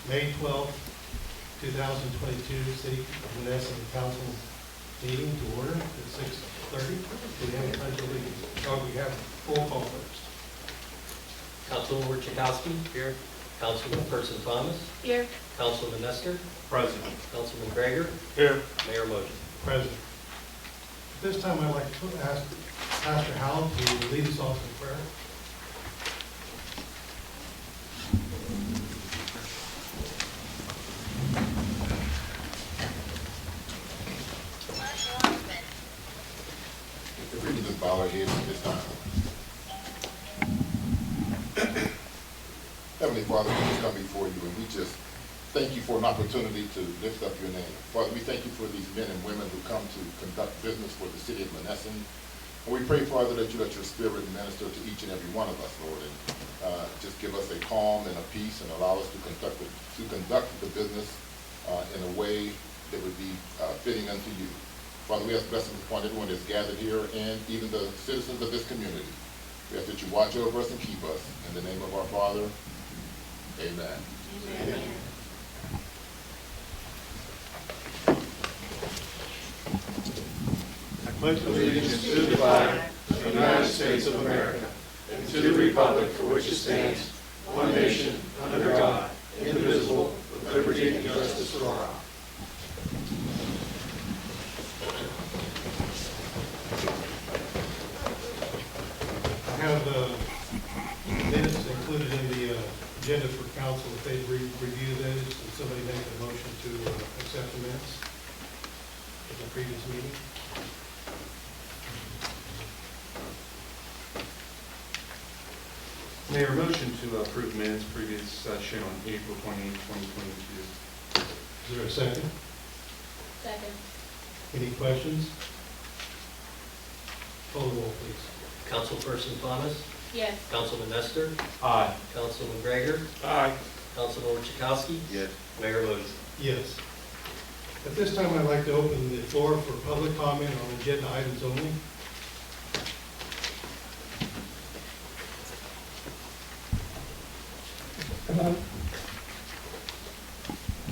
May 12th, 2022 City of Monessen Council meeting to order at 6:30. We have a pledge of allegiance. Oh, we have roll call first. Councilman Chakowski. Here. Councilman Person Thomas. Here. Councilman Nestor. Present. Councilman Gregor. Here. Mayor Moser. Present. At this time, I'd like to ask Pastor Howell to lead us off in prayer. If we can just bow our heads at this time. Heavenly Father, we just come before you and we just thank you for an opportunity to lift up your name. Father, we thank you for these men and women who come to conduct business for the city of Monessen. And we pray, Father, that you let your spirit minister to each and every one of us, Lord, and just give us a calm and a peace and allow us to conduct the business in a way that would be fitting unto you. Father, we ask blessings upon everyone that's gathered here and even the citizens of this community. We ask that you watch over us and keep us. In the name of our Father, amen. Amen. I pledge allegiance to the flag of the United States of America and to the republic for which it stands, one nation, under God, indivisible, with liberty and justice for all. I have minutes included in the agenda for council. If they review those, and somebody make a motion to accept the minutes of the previous meeting. Mayor, motion to approve minutes previous session on April 28, 2022. Is there a second? Second. Any questions? Call the roll, please. Councilperson Thomas. Yes. Councilman Nestor. Aye. Councilman Gregor. Aye. Councilman Chakowski. Yes. Mayor Moser. Yes. At this time, I'd like to open the floor for public comment on agenda items only.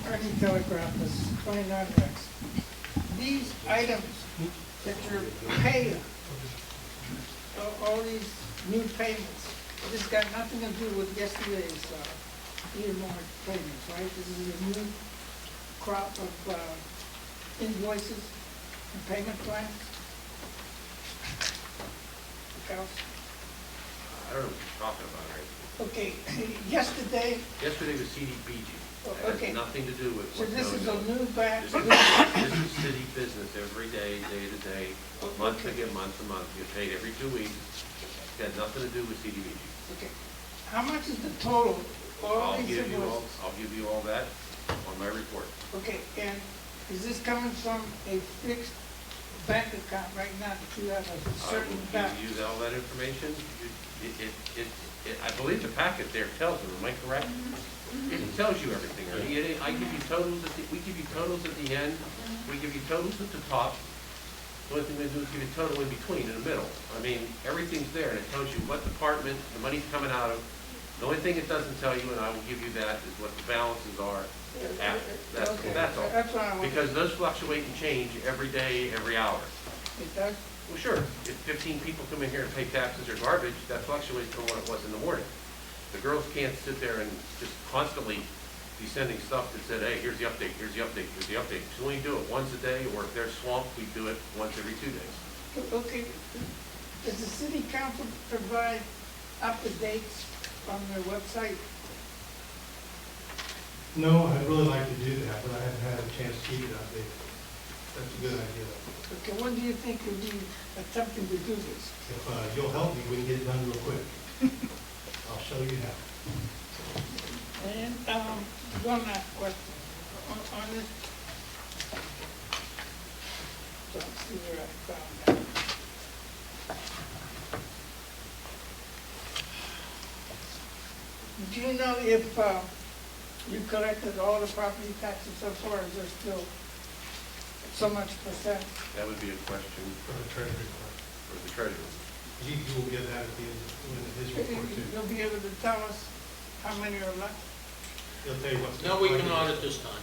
Artie Telegraph is 29 Rex. These items that you're paying, all these new payments, this got nothing to do with yesterday's earmark payments, right? This is a new crop of invoices and payment plans? Accounts? I don't know what you're talking about, right? Okay, yesterday, Yesterday was Cdbg. okay. It has nothing to do with So what's this is going a on. new batch? This is city business every day, day to day, month to Okay. month to month. You're paid every 2 weeks. It has nothing to do with Cdbg. Okay. How much is the total, all I'll these give you all, invoices? I'll give you all that on my report. Okay, and is this coming from a fixed bank account right now that you have a I certain will balance? give you all that information. I believe the packet there tells them, am I correct? It tells you everything. I give you totals we give you totals at the end, we give you totals at the top. The only thing we do is give you a total in between, in the middle. I mean, everything's there, and it tells you what department the money's coming out of. The only thing it doesn't tell you, and I will give you that, is what the balances are after. Okay, That's all. That's what I want. Because those fluctuate and change every day, every hour. It does? Well, sure, if 15 people come in here and pay taxes or garbage, that fluctuates from what it was in the morning. The girls can't sit there and just constantly be sending stuff that said, hey, here's the update, here's the update, here's the update. So we only do it once a day, or if they're swamped, we do it once every 2 days. Okay, does the city council provide up-to-dates on their website? No, I'd really like to do that, but I haven't had a chance to keep it updated. That's a good idea. Okay, when do you think you'll be attempting to do this? If you'll help me, we can get it done real quick. I'll show you how. And, one last question on this. So let's see where I found that. Do you know if, you collected all the property taxes so far, or is there still so much percent? That would be a question For the treasury part. for the treasurer. You will get that at the end of his report too. You'll be able to tell us how many are left? He'll tell you what's. No, we cannot at this time.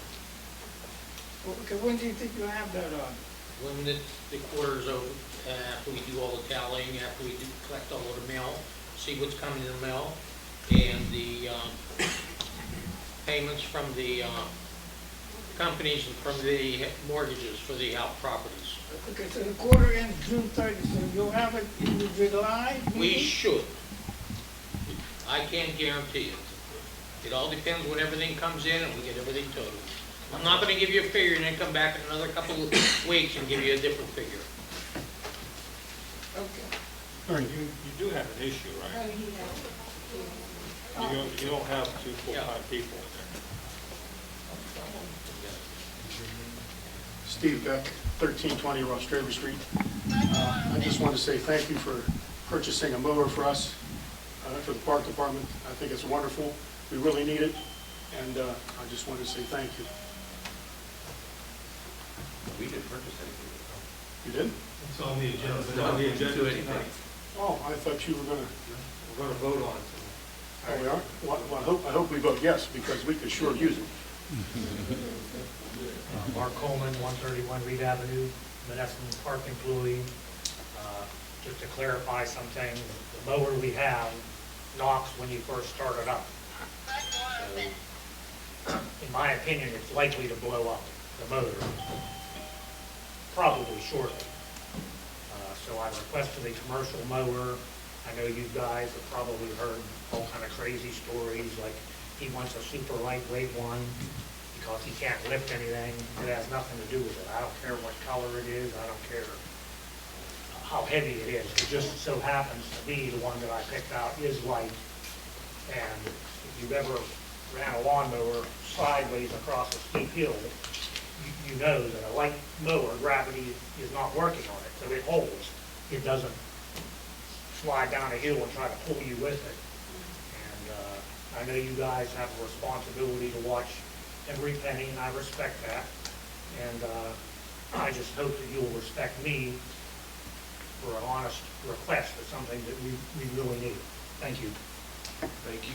Okay, when do you think you'll have that on? When the quarter's over, after we do all the tallying, after we do collect all of the mail, see what's coming in the mail, and the payments from the companies and from the mortgages for the out properties. Okay, so the quarter ends June 30th, so you'll have it in the July We meeting? should. I can't guarantee it. It all depends when everything comes in and we get everything totaled. I'm not gonna give you a figure and then come back in another couple of weeks and give you a different figure. Okay. You do have an issue, right? You don't have two full-time people in there. Steve Beck, 1320 Ross Draper Street. I just want to say thank you for purchasing a mower for us, for the park department. I think it's wonderful. We really need it, and I just want to say thank you. We didn't purchase anything. You did? It's on the agenda. It's on the agenda Do anything. Oh, I thought you were going to. We're going to vote on it. Oh, we are? Well, I hope we vote yes, because we could sure use it. Mark Coleman, 131 Reed Avenue, Monessen Park employee. Just to clarify something, the mower we have knocks when you first start it up. So, in my opinion, it's likely to blow up, the motor, probably shortly. So I requested a commercial mower. I know you guys have probably heard all kind of crazy stories, like he wants a super lightweight one because he can't lift anything. It has nothing to do with it. I don't care what color it is. I don't care how heavy it is. It just so happens to be the one that I picked out is light. And if you've ever ran a lawnmower sideways across a steep hill, you know that a light mower, gravity is not working on it, so it holds. It doesn't slide down a hill and try to pull you with it. And I know you guys have a responsibility to watch every penny, and I respect that. And I just hope that you'll respect me for an honest request for something that we really need. Thank you. Thank you.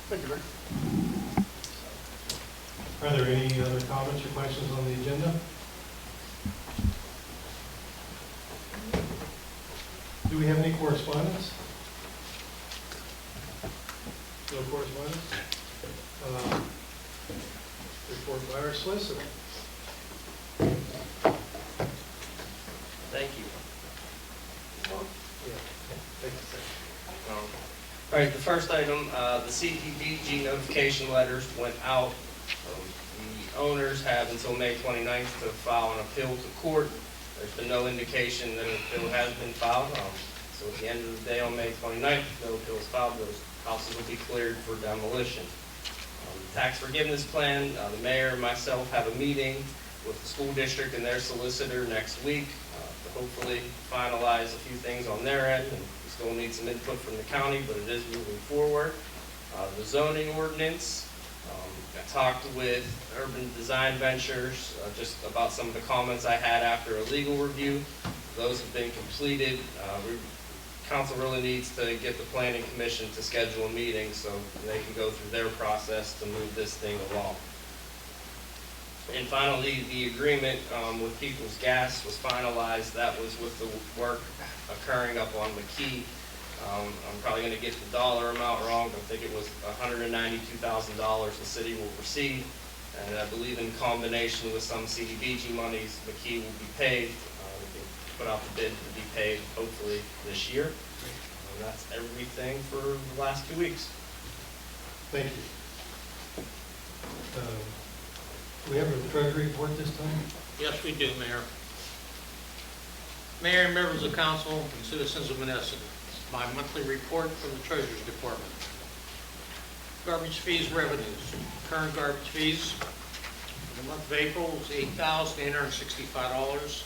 Thank you, Rick. Are there any other comments or questions on the agenda? Do we have any correspondence? No correspondence? Report by our solicitor. Thank you. Yeah, thank you, sir. All right, the first item, the Cdbg notification letters went out. The owners have until May 29th to file an appeal to court. There's been no indication that an appeal has been filed. So at the end of the day on May 29th, if no appeal is filed, those houses will be cleared for demolition. The tax forgiveness plan, the mayor and myself have a meeting with the school district and their solicitor next week to hopefully finalize a few things on their end. And we still need some input from the county, but it is moving forward. The zoning ordinance, I talked with Urban Design Ventures just about some of the comments I had after a legal review. Those have been completed. Council really needs to get the planning commission to schedule a meeting so they can go through their process to move this thing along. And finally, the agreement with People's Gas was finalized. That was with the work occurring up on McKee. I'm probably going to get the dollar amount wrong, but I think it was $192,000 the city will receive. And I believe in combination with some Cdbg monies, McKee will be paid. We can put out the bid to be paid hopefully this year. And that's everything for the last 2 weeks. Thank you. Do we have a treasury report this time? Yes, we do, Mayor. Mayor and members of council and citizens of Monessen, my monthly report from the Treasurer's Department. Garbage fees revenues. Current garbage fees for the month of April was $8,865.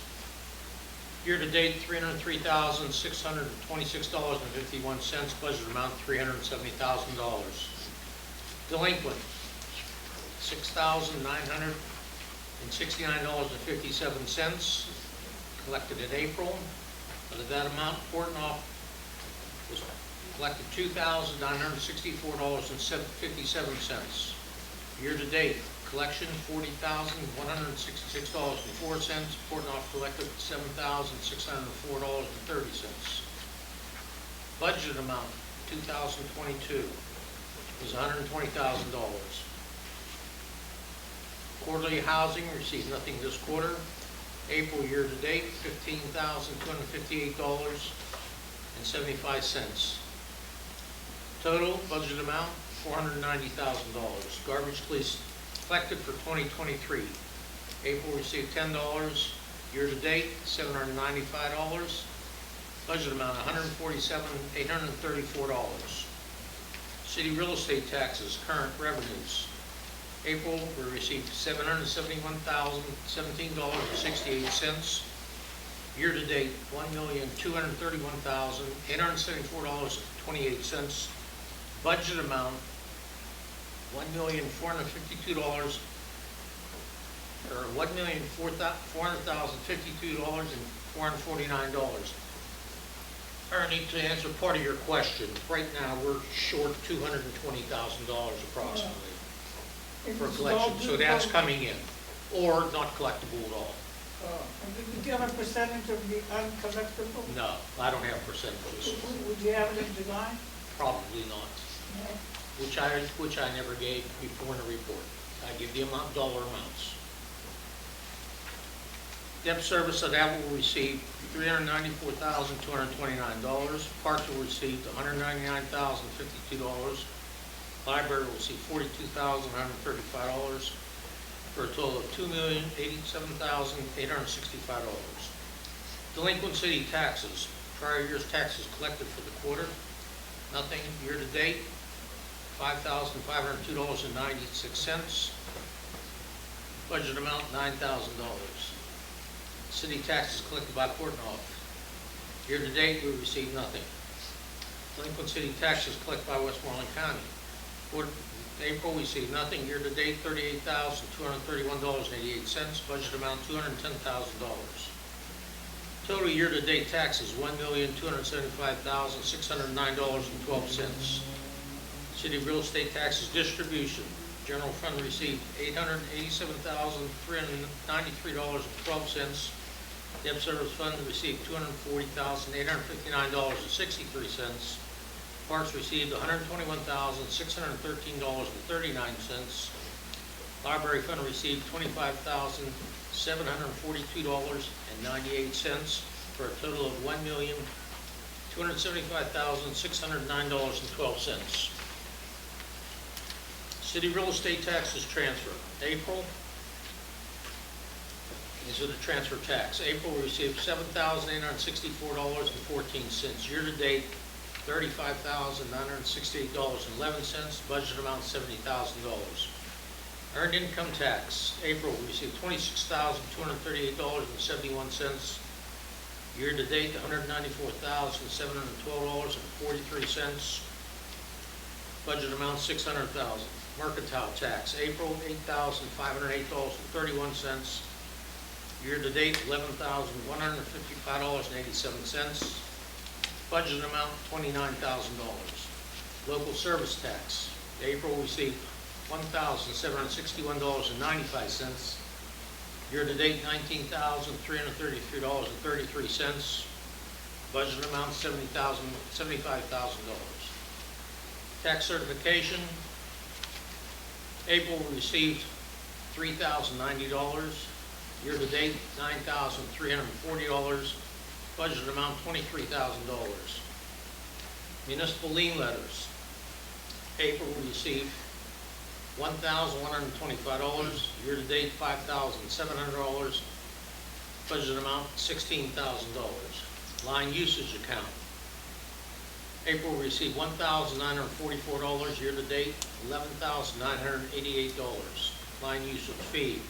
Year-to-date, $303,626.51. Budget amount, $370,000. Delinquent, $6,969.57 collected in April. Out of that amount, Portnoy was collected $2,964.57. Year-to-date, collection $40,166.04. Report not collected $7,604.30. Budget amount 2022 was $120,000. Quarterly housing received nothing this quarter. April year-to-date, $15,258.75. Total budget amount, $490,000. Garbage police collected for 2023. April received $10. Year-to-date, $795. Budget amount, $147,834. City real estate taxes, current revenues. April, we received $771,017.68. Year-to-date, $1,231,874.28. Budget amount, $1,452,000, or $1,400,052.449. Ernie, to answer part of your question, right now, we're short $220,000 approximately for collection, so that's coming in, or not collectible at all. Do you have a percentage of the uncollectible? No, I don't have percentages. Would you have it in July? Probably not, No. which I never gave before in the report. I give the dollar amounts. Debt service on that will receive $394,229. Parks will receive $199,052. Library will receive $42,135 for a total of $2,087,865. Delinquent city taxes, prior year's taxes collected for the quarter, nothing. Year-to-date, $5,502.96. Budget amount, $9,000. City taxes collected by court and off. Year-to-date, we received nothing. Delinquent city taxes collected by Westmoreland County. April, we received nothing. Year-to-date, $38,231.88. Budget amount, $210,000. Total year-to-date taxes, $1,275,609.12. City real estate taxes distribution. General fund received $887,393.12. Debt service fund received $240,859.63. Parks received $121,613.39. Library fund received $25,742.98 for a total of $1,275,609.12. City real estate taxes transfer. April, these are the transfer tax. April we received $7,864.14. Year-to-date, $35,968.11. Budget amount $70,000. Earned income tax. April we received $26,238.71. Year-to-date, $194,712.43. Budget amount $600,000. Mercantile tax. April, $8,508.31. Year-to-date, $11,155.87. Budget amount $29,000. Local service tax. April received $1,761.95. Year-to-date, $19,333.33. Budget amount $75,000. Tax certification. April received $3,090. Year-to-date, $9,340. Budget amount $23,000. Municipal lien letters. April received $1,125. Year-to-date, $5,700. Budget amount $16,000. Line usage account. April received $1,944. Year-to-date, $11,988. Line usage fee.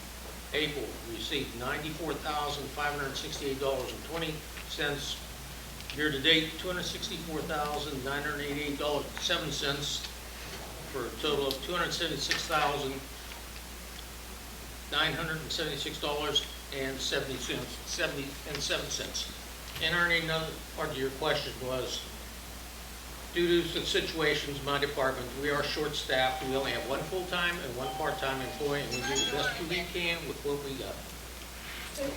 April received $94,568.20. Year-to-date, $264,988.07 for a total of $276,976.77. And Ernie, another part of your question was Due to some situations in my department, we are short-staffed. We only have one full-time and one part-time employee, and we do the best we can with what we got.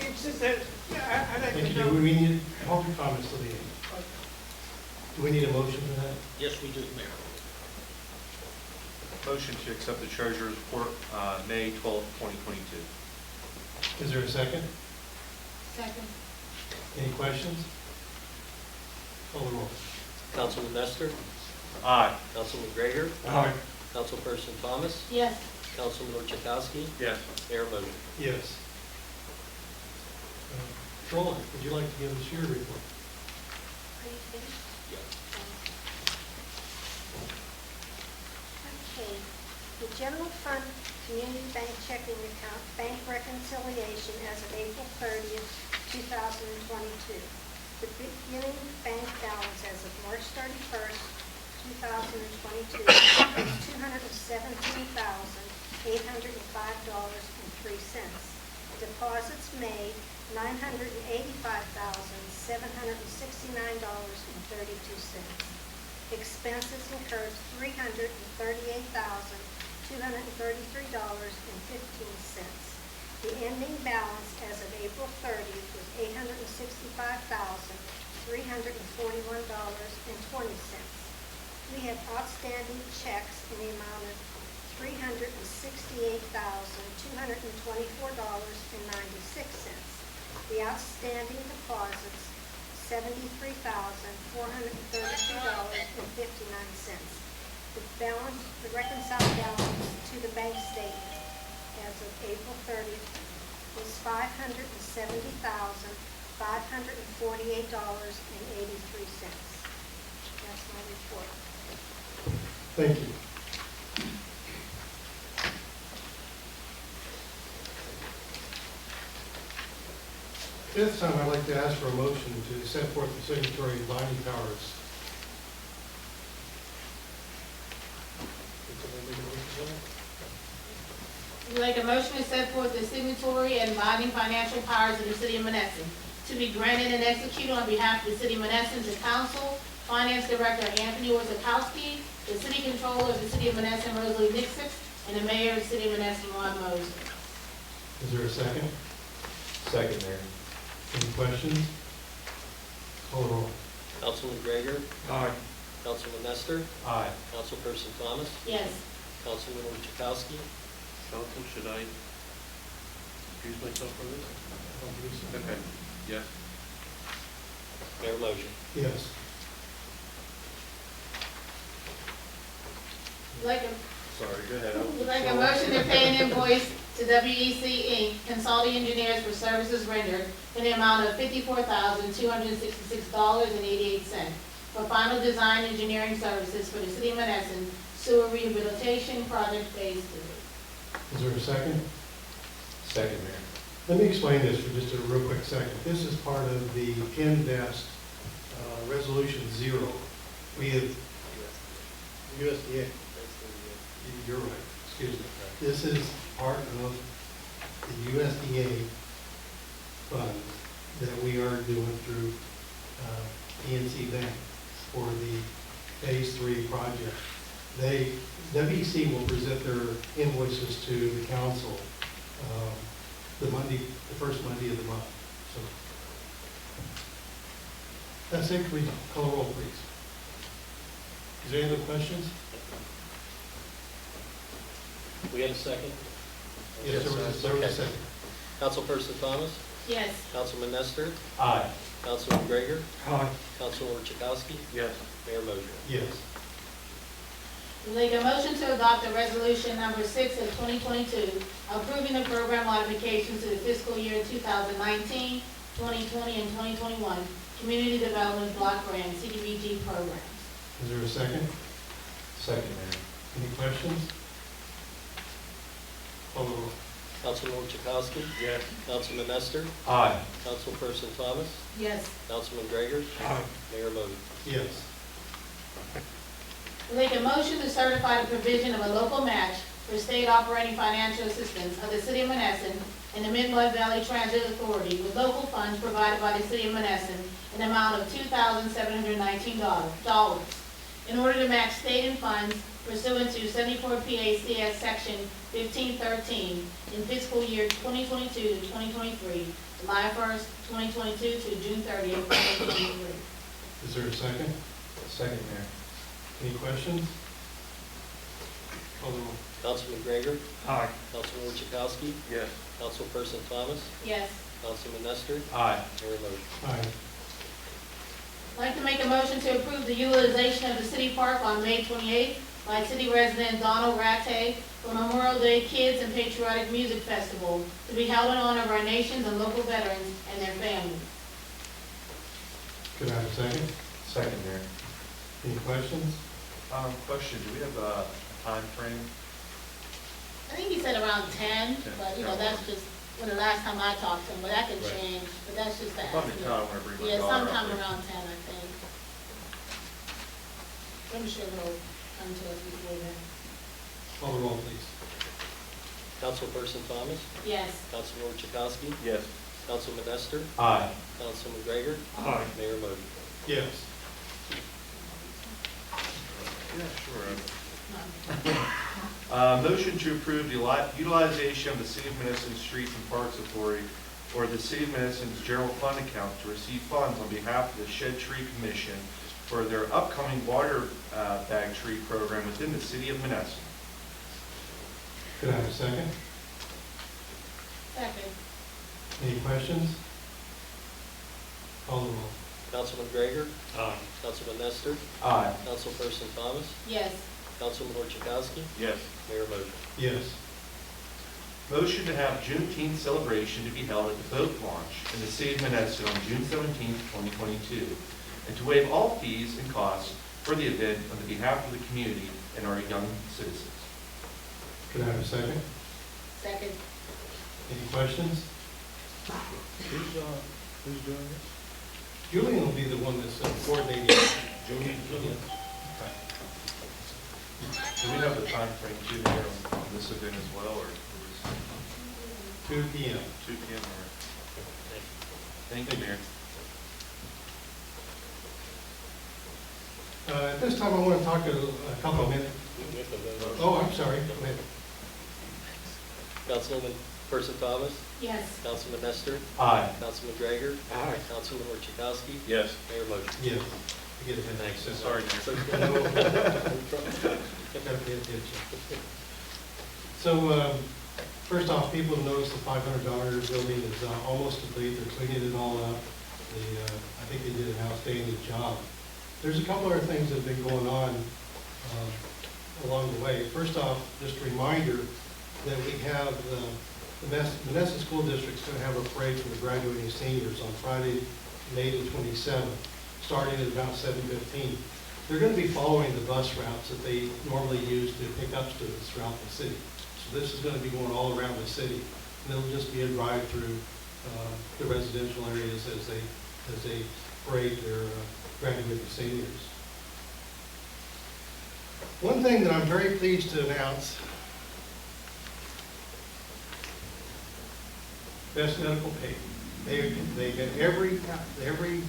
It's just that, I'd like Thank to you. know. Do we need, hold your comments till the end. Do we need a motion for that? Yes, we do, Mayor. Motion to accept the treasurer's report, May 12th, 2022. Is there a second? Second. Any questions? Call the roll. Councilman Nestor, Aye. Councilman Gregor, Aye. Councilperson Thomas, Yes. Councilman Orchakowski, Yes. Mayor Moser. Yes. Troy, would you like to give us your report? Are you finished? Okay. The general fund community bank checking account bank reconciliation as of April 30th, 2022. The beginning bank balance as of March 31st, 2022 is $217,805.03. Deposits made, $985,769.32. Expenses incurred, $338,233.15. The ending balance as of April 30th was $865,341.20. We have outstanding checks in the amount of $368,224.96. The outstanding deposits, $73,432.59. The balance, the reconciled balance to the bank statement as of April 30th was $570,548.83. That's my report. Thank you. At this time, I'd like to ask for a motion to set forth the signatory and binding powers. Would you like a motion to set forth the signatory and binding financial powers of the city of Monessen to be granted and executed on behalf of the city of Monessen to council, finance director Anthony Orchakowski, the city controller of the city of Monessen, Rosalie Nixon, and the mayor of the city of Monessen, Ron Moser. Is there a second? Second, Mayor. Any questions? Call the roll. Councilman Gregor, Aye. Councilman Nestor, Aye. Councilperson Thomas, Yes. Councilman Orchakowski, Council, should I excuse myself from this? Okay, yes. Mayor Moser. Yes. Like a Sorry, go ahead. Would like a motion to pay an invoice to WEC Inc., Consulting Engineers for services rendered in the amount of $54,266.88 for final design engineering services for the city of Monessen sewer rehabilitation project phase 3. Is there a second? Second, Mayor. Let me explain this for just a real quick second. This is part of the Pinvest Resolution 0. We have USDA. You're right, excuse me. This is part of the USDA funds that we are doing through PNC Bank for the Phase 3 project. WEC will present their invoices to the council the first Monday of the month. So that's it. Can we call roll, please? Is there any other questions? We have a second? Yes, there was a second. Councilperson Thomas, Yes. Councilman Nestor, Aye. Councilman Gregor, Aye. Councilman Orchakowski, Yes. Mayor Moser. Yes. Would like a motion to adopt the resolution number 6 of 2022, approving the program modifications to the fiscal year 2019, 2020, and 2021 Community Development Block Grant Cdbg programs. Is there a second? Second, Mayor. Any questions? Call the roll. Councilman Orchakowski, Yes. Councilman Nestor, Aye. Councilperson Thomas, Yes. Councilman Gregor, Mayor Moser. Yes. Would like a motion to certify the provision of a local match for state operating financial assistance of the city of Monessen and the Mid-Mud Valley Transit Authority with local funds provided by the city of Monessen in the amount of $2,719. in order to match state funds pursuant to 74 PACS Section 1513 in fiscal year 2022 to 2023, July 1st, 2022 to June 30th, 2023. Is there a second? Second, Mayor. Any questions? Call the roll. Councilman Gregor? Aye. Councilman Orchakowski? Yes. Councilperson Thomas? Yes. Councilman Nestor? Aye. Mayor motion. Aye. I'd like to make a motion to approve the utilization of the city park on May 28th by city resident Donald Rattay for Memorial Day Kids and Patriotic Music Festival to be held in honor of our nations and local veterans and their families. Could I have a second? Second, Mayor. Any questions? Question, do we have a time frame? I think he said around 10, but you know, that's just when the last time I talked to him, but that can Right. change, but that's just the Probably estimate. not, I want to bring my Yeah, daughter up sometime there. around 10, I think. I'm sure he'll come to us before then. Call the roll, please. Councilperson Thomas? Yes. Councilman Orchakowski? Yes. Councilman Nestor? Aye. Councilman Gregor? Aye. Mayor motion. Yes. Yeah, sure. Motion to approve the utilization of the City of Monessen Streets and Parks Authority or the City of Monessen's general fund account to receive funds on behalf of the Shed Tree Commission for their upcoming water bag tree program within the City of Monessen. Could I have a second? Second. Any questions? Call the roll. Councilman Gregor? Aye. Councilman Nestor? Aye. Councilperson Thomas? Yes. Councilman Orchakowski? Yes. Mayor motion. Yes. Motion to have Juneteenth celebration to be held at the boat launch in the City of Monessen on June 17th, 2022, and to waive all fees and costs for the event on the behalf of the community and our young citizens. Could I have a second? Second. Any questions? Who's doing this? Julian will be the one that's coordinating. Julian? Julian. Do we have the time frame too there on this event as well, or is 2 p.m. 2 p.m. or? Thank you, Mayor. At this time, I want to talk a couple of minutes. Oh, I'm sorry. Go ahead. Councilman Person Thomas? Yes. Councilman Nestor? Aye. Councilman Gregor? Aye. Councilman Orchakowski? Yes. Mayor motion. Yes. I get ahead. Thanks. Sorry, Mayor. Gotta pay attention. So, first off, people notice the $500 building is almost complete. They're cleaning it all up. I think they did an outstanding job. There's a couple other things that have been going on along the way. First off, just a reminder that we have the Monessen School District's going to have a parade for the graduating seniors on Friday, May the 27th, starting at about 7:15. They're going to be following the bus routes that they normally use to pick up students throughout the city. So this is going to be going all around the city. And it'll just be a drive through the residential areas as they parade their graduating seniors. One thing that I'm very pleased to announce, best medical pay. They get every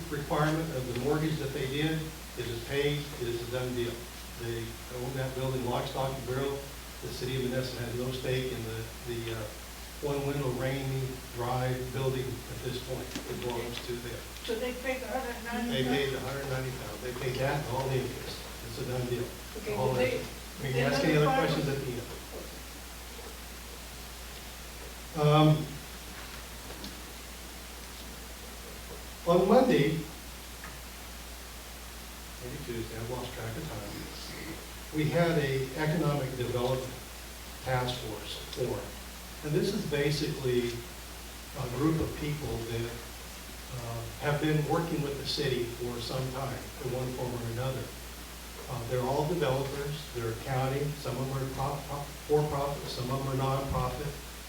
requirement of the mortgage that they did. It is paid. It is a done deal. They own that building lock, stock, and barrel. The city of Monessen has no stake in the one window rain dry building at this point. It belongs to them. So they paid $190,000? They paid $190,000. They paid that and all the interest. It's a done deal. Okay, All did that. they- We can ask any other questions at the end. On Monday, maybe Tuesday, I've lost track of time, we had a economic development task force formed. And this is basically a group of people that have been working with the city for some time, in one form or another. They're all developers, they're accounting, some of them are for-profit, some of them are non-profit,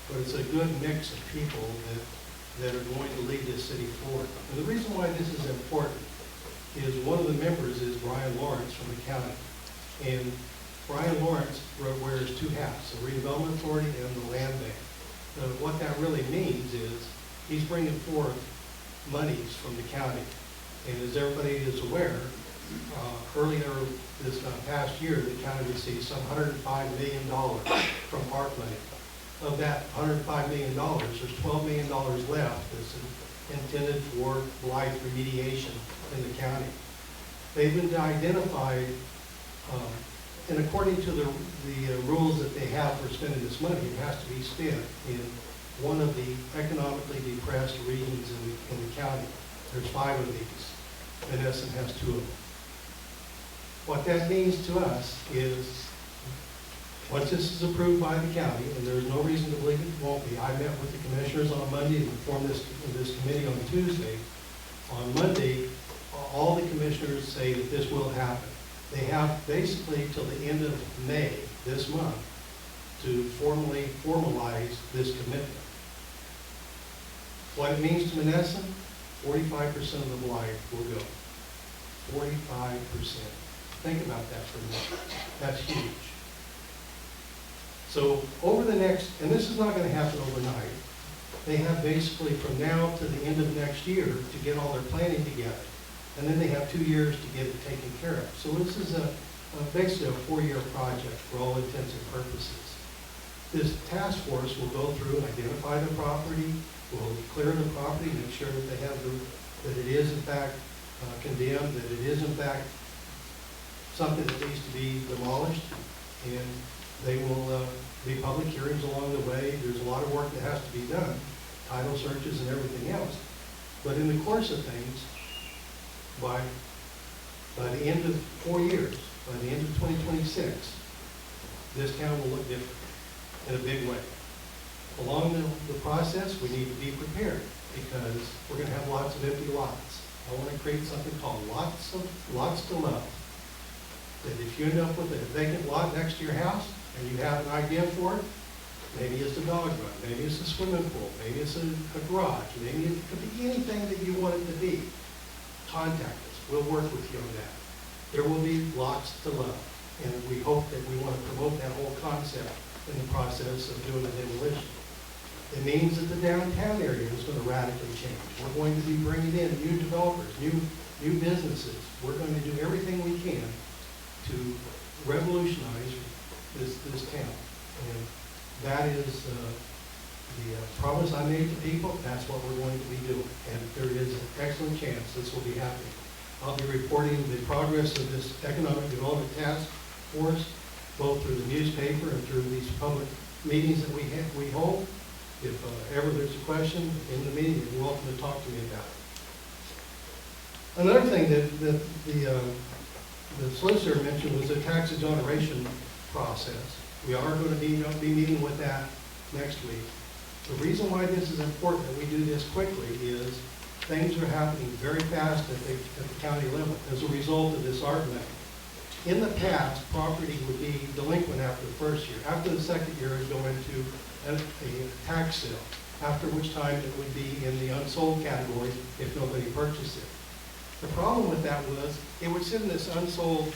but it's a good mix of people that are going to lead this city forward. And the reason why this is important is one of the members is Brian Lawrence from the county. And Brian Lawrence wears two hats, the Redevelopment Authority and the Land Bank. What that really means is he's bringing forth monies from the county. And as everybody is aware, earlier this past year, the county received some $105 million from park money. Of that $105 million, there's $12 million left that's intended for blight remediation in the county. They've been identified, and according to the rules that they have for spending this money, it has to be spent in one of the economically depressed regions in the county. There's 5 of these. Monessen has 2 of them. What that means to us is, once this is approved by the county, and there's no reason to believe it won't be, I met with the commissioners on Monday and formed this committee on Tuesday. On Monday, all the commissioners say that this will happen. They have basically till the end of May, this month, to formally formalize this commitment. What it means to Monessen, 45% of the blight will go. 45%. Think about that for a minute. That's huge. So over the next, and this is not going to happen overnight, they have basically from now to the end of next year to get all their planning together. And then they have 2 years to get it taken care of. So this is basically a 4-year project for all intents and purposes. This task force will go through and identify the property, will clear the property, make sure that they have that it is in fact condemned, that it is in fact something that needs to be demolished, and they will be public hearings along the way. There's a lot of work that has to be done, title searches and everything else. But in the course of things, by the end of 4 years, by the end of 2026, this town will look different in a big way. Along the process, we need to be prepared because we're going to have lots of empty lots. I want to create something called lots to love. That if you end up with a vacant lot next to your house and you have an idea for it, maybe it's a dog run, maybe it's a swimming pool, maybe it's a garage, maybe it could be anything that you want it to be. Contact us. We'll work with you on that. There will be lots to love, and we hope that we want to promote that whole concept in the process of doing a demolition. It means that the downtown area is going to radically change. We're going to be bringing in new developers, new businesses. We're going to do everything we can to revolutionize this town. And that is the promise I made to people. That's what we're going to be doing. And there is an excellent chance this will be happening. I'll be reporting the progress of this Economic Development Task Force, both through the newspaper and through these public meetings that we hold. If ever there's a question in the meeting, you're welcome to talk to me about it. Another thing that the solicitor mentioned was the tax exoneration process. We are going to be meeting with that next week. The reason why this is important that we do this quickly is things are happening very fast at the county level as a result of this ARP method. In the past, property would be delinquent after the first year. After the second year, it would go into a tax sale, after which time it would be in the unsold category if nobody purchased it. The problem with that was it would sit in this unsold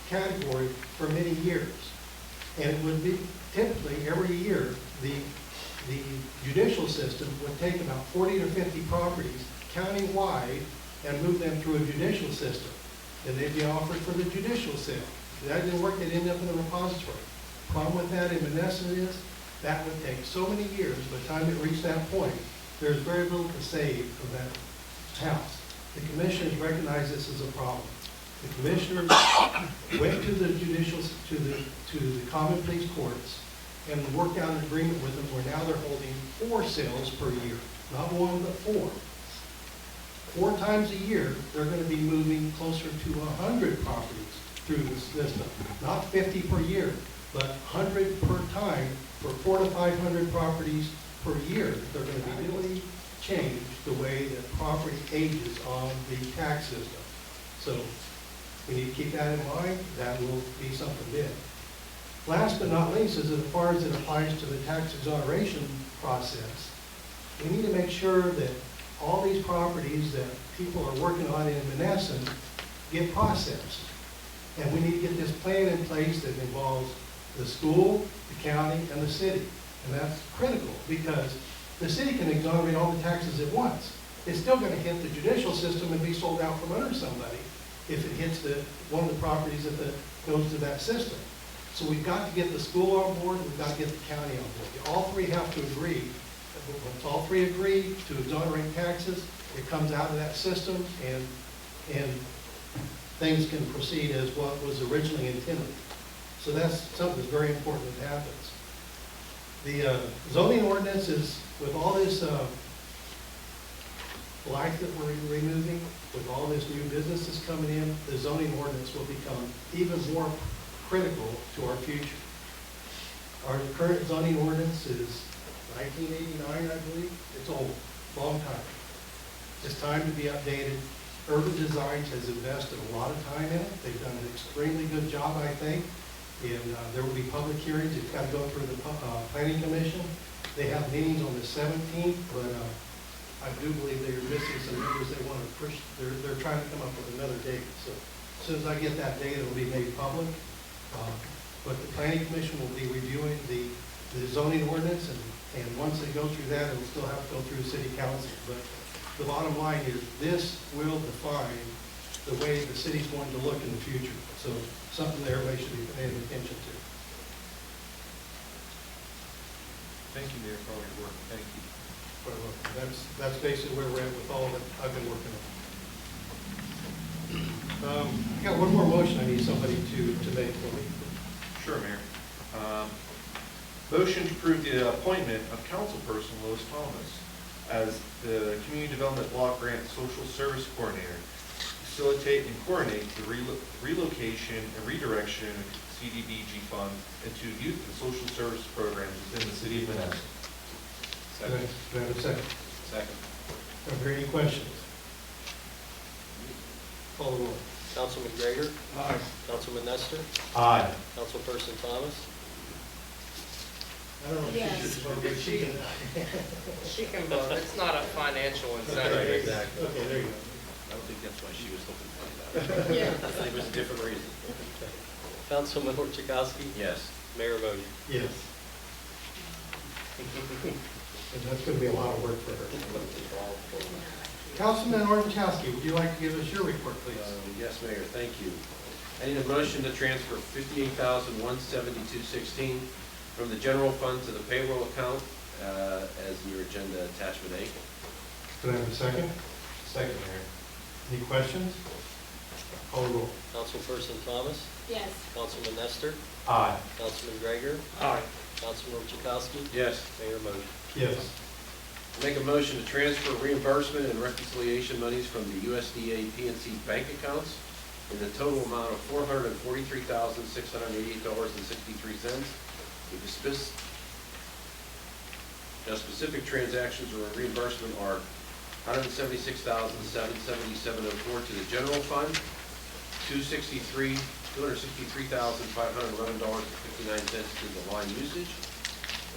category for many years. And it would be typically every year the judicial system would take about 40 to 50 properties county-wide and move them through a judicial system. And they'd be offered for the judicial sale. If that didn't work, they'd end up in the repository. Problem with that in Monessen is that would take so many years. By the time it reached that point, there's very little to save from that house. The commissioners recognize this as a problem. The commissioners went to the judicial, to the common pleas courts and worked out an agreement with them where now they're holding 4 sales per year. Not 1, but 4. 4 times a year, they're going to be moving closer to 100 properties through the system. Not 50 per year, but 100 per time for 400 to 500 properties per year. They're going to be really change the way that property ages on the tax system. So we need to keep that in mind. That will be something big. Last but not least, as far as it applies to the tax exoneration process, we need to make sure that all these properties that people are working on in Monessen get processed. And we need to get this plan in place that involves the school, the county, and the city. And that's critical because the city can exonerate all the taxes at once. It's still going to hit the judicial system and be sold out from under somebody. if it hits one of the properties that goes to that system. So we've got to get the school on board, we've got to get the county on board. All three have to agree. Once all three agree to exonerate taxes, it comes out of that system, and things can proceed as what was originally intended. So that's something that's very important that happens. The zoning ordinance is, with all this blight that we're removing, with all this new businesses coming in, the zoning ordinance will become even more critical to our future. Our current zoning ordinance is 1989, I believe. It's old, long time. It's time to be updated. Urban Designs has invested a lot of time in it. They've done an extremely good job, I think. And there will be public hearings. It's got to go through the Planning Commission. They have meetings on the 17th, but I do believe they're missing some members. They want to push. They're trying to come up with another date. So as soon as I get that date, it'll be made public. But the Planning Commission will be reviewing the zoning ordinance, and once they go through that, it'll still have to go through City Council. But the bottom line is this will define the way the city's going to look in the future. So something that everybody should be paying attention to. Thank you, Mayor, for all your work. Thank you. But that's basically where we're at with all that I've been working on. I got one more motion I need somebody to make for me. Sure, Mayor. Motion to approve the appointment of councilperson Lois Thomas as the Community Development Block Grant Social Service Coordinator, facilitate and coordinate the relocation and redirection of Cdbg funds into youth and social service programs within the city of Monessen. Do I have a second? Second. Are there any questions? Call the roll. Councilman Gregor? Aye. Councilman Nestor? Aye. Councilperson Thomas? I don't know if Yes. she should vote, but she can. She can vote, it's not a financial Okay, incentive. Exactly. Okay, there you go. I don't think that's why she was looking to find out. Yeah. I think it was a different reason. Councilman Orchakowski? Yes. Mayor Moser? Yes. And that's going to be a lot of work for her. Councilman Orchowski, would you like to give us your report, please? Yes, Mayor, thank you. I need a motion to transfer $58,172.16 from the general fund to the payroll account as in your agenda attachment A. Could I have a second? Second, Mayor. Any questions? Call the roll. Councilperson Thomas? Yes. Councilman Nestor? Aye. Councilman Gregor? Aye. Councilman Orchakowski? Yes. Mayor Moser? Yes. Make a motion to transfer reimbursement and reconciliation monies from the USDA PNC bank accounts in the total amount of $443,688.63. The specific transactions or reimbursement are $176,777.04 to the general fund, $263,511.59 to the line usage,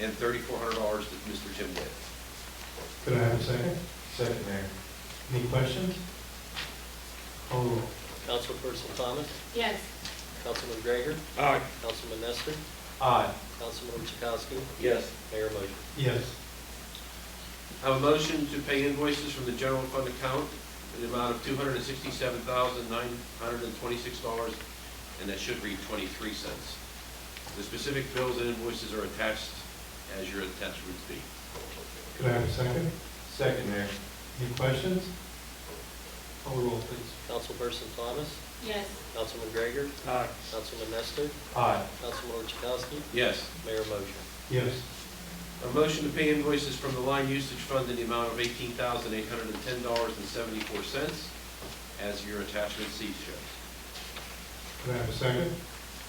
and $3,400 to Mr. Jim Witt. Could I have a second? Second, Mayor. Any questions? Call the roll. Councilperson Thomas? Yes. Councilman Gregor? Aye. Councilman Nestor? Aye. Councilman Orchakowski? Yes. Mayor Moser? Yes. I have a motion to pay invoices from the general fund account in the amount of $267,926, and that should read 23 cents. The specific bills and invoices are attached as your attachments be. Could I have a second? Second, Mayor. Any questions? Call the roll, please. Councilperson Thomas? Yes. Councilman Gregor? Aye. Councilman Nestor? Aye. Councilman Orchakowski? Yes. Mayor Moser? Yes. A motion to pay invoices from the line usage fund in the amount of $18,810.74 as your attachment C shows. Could I have a second?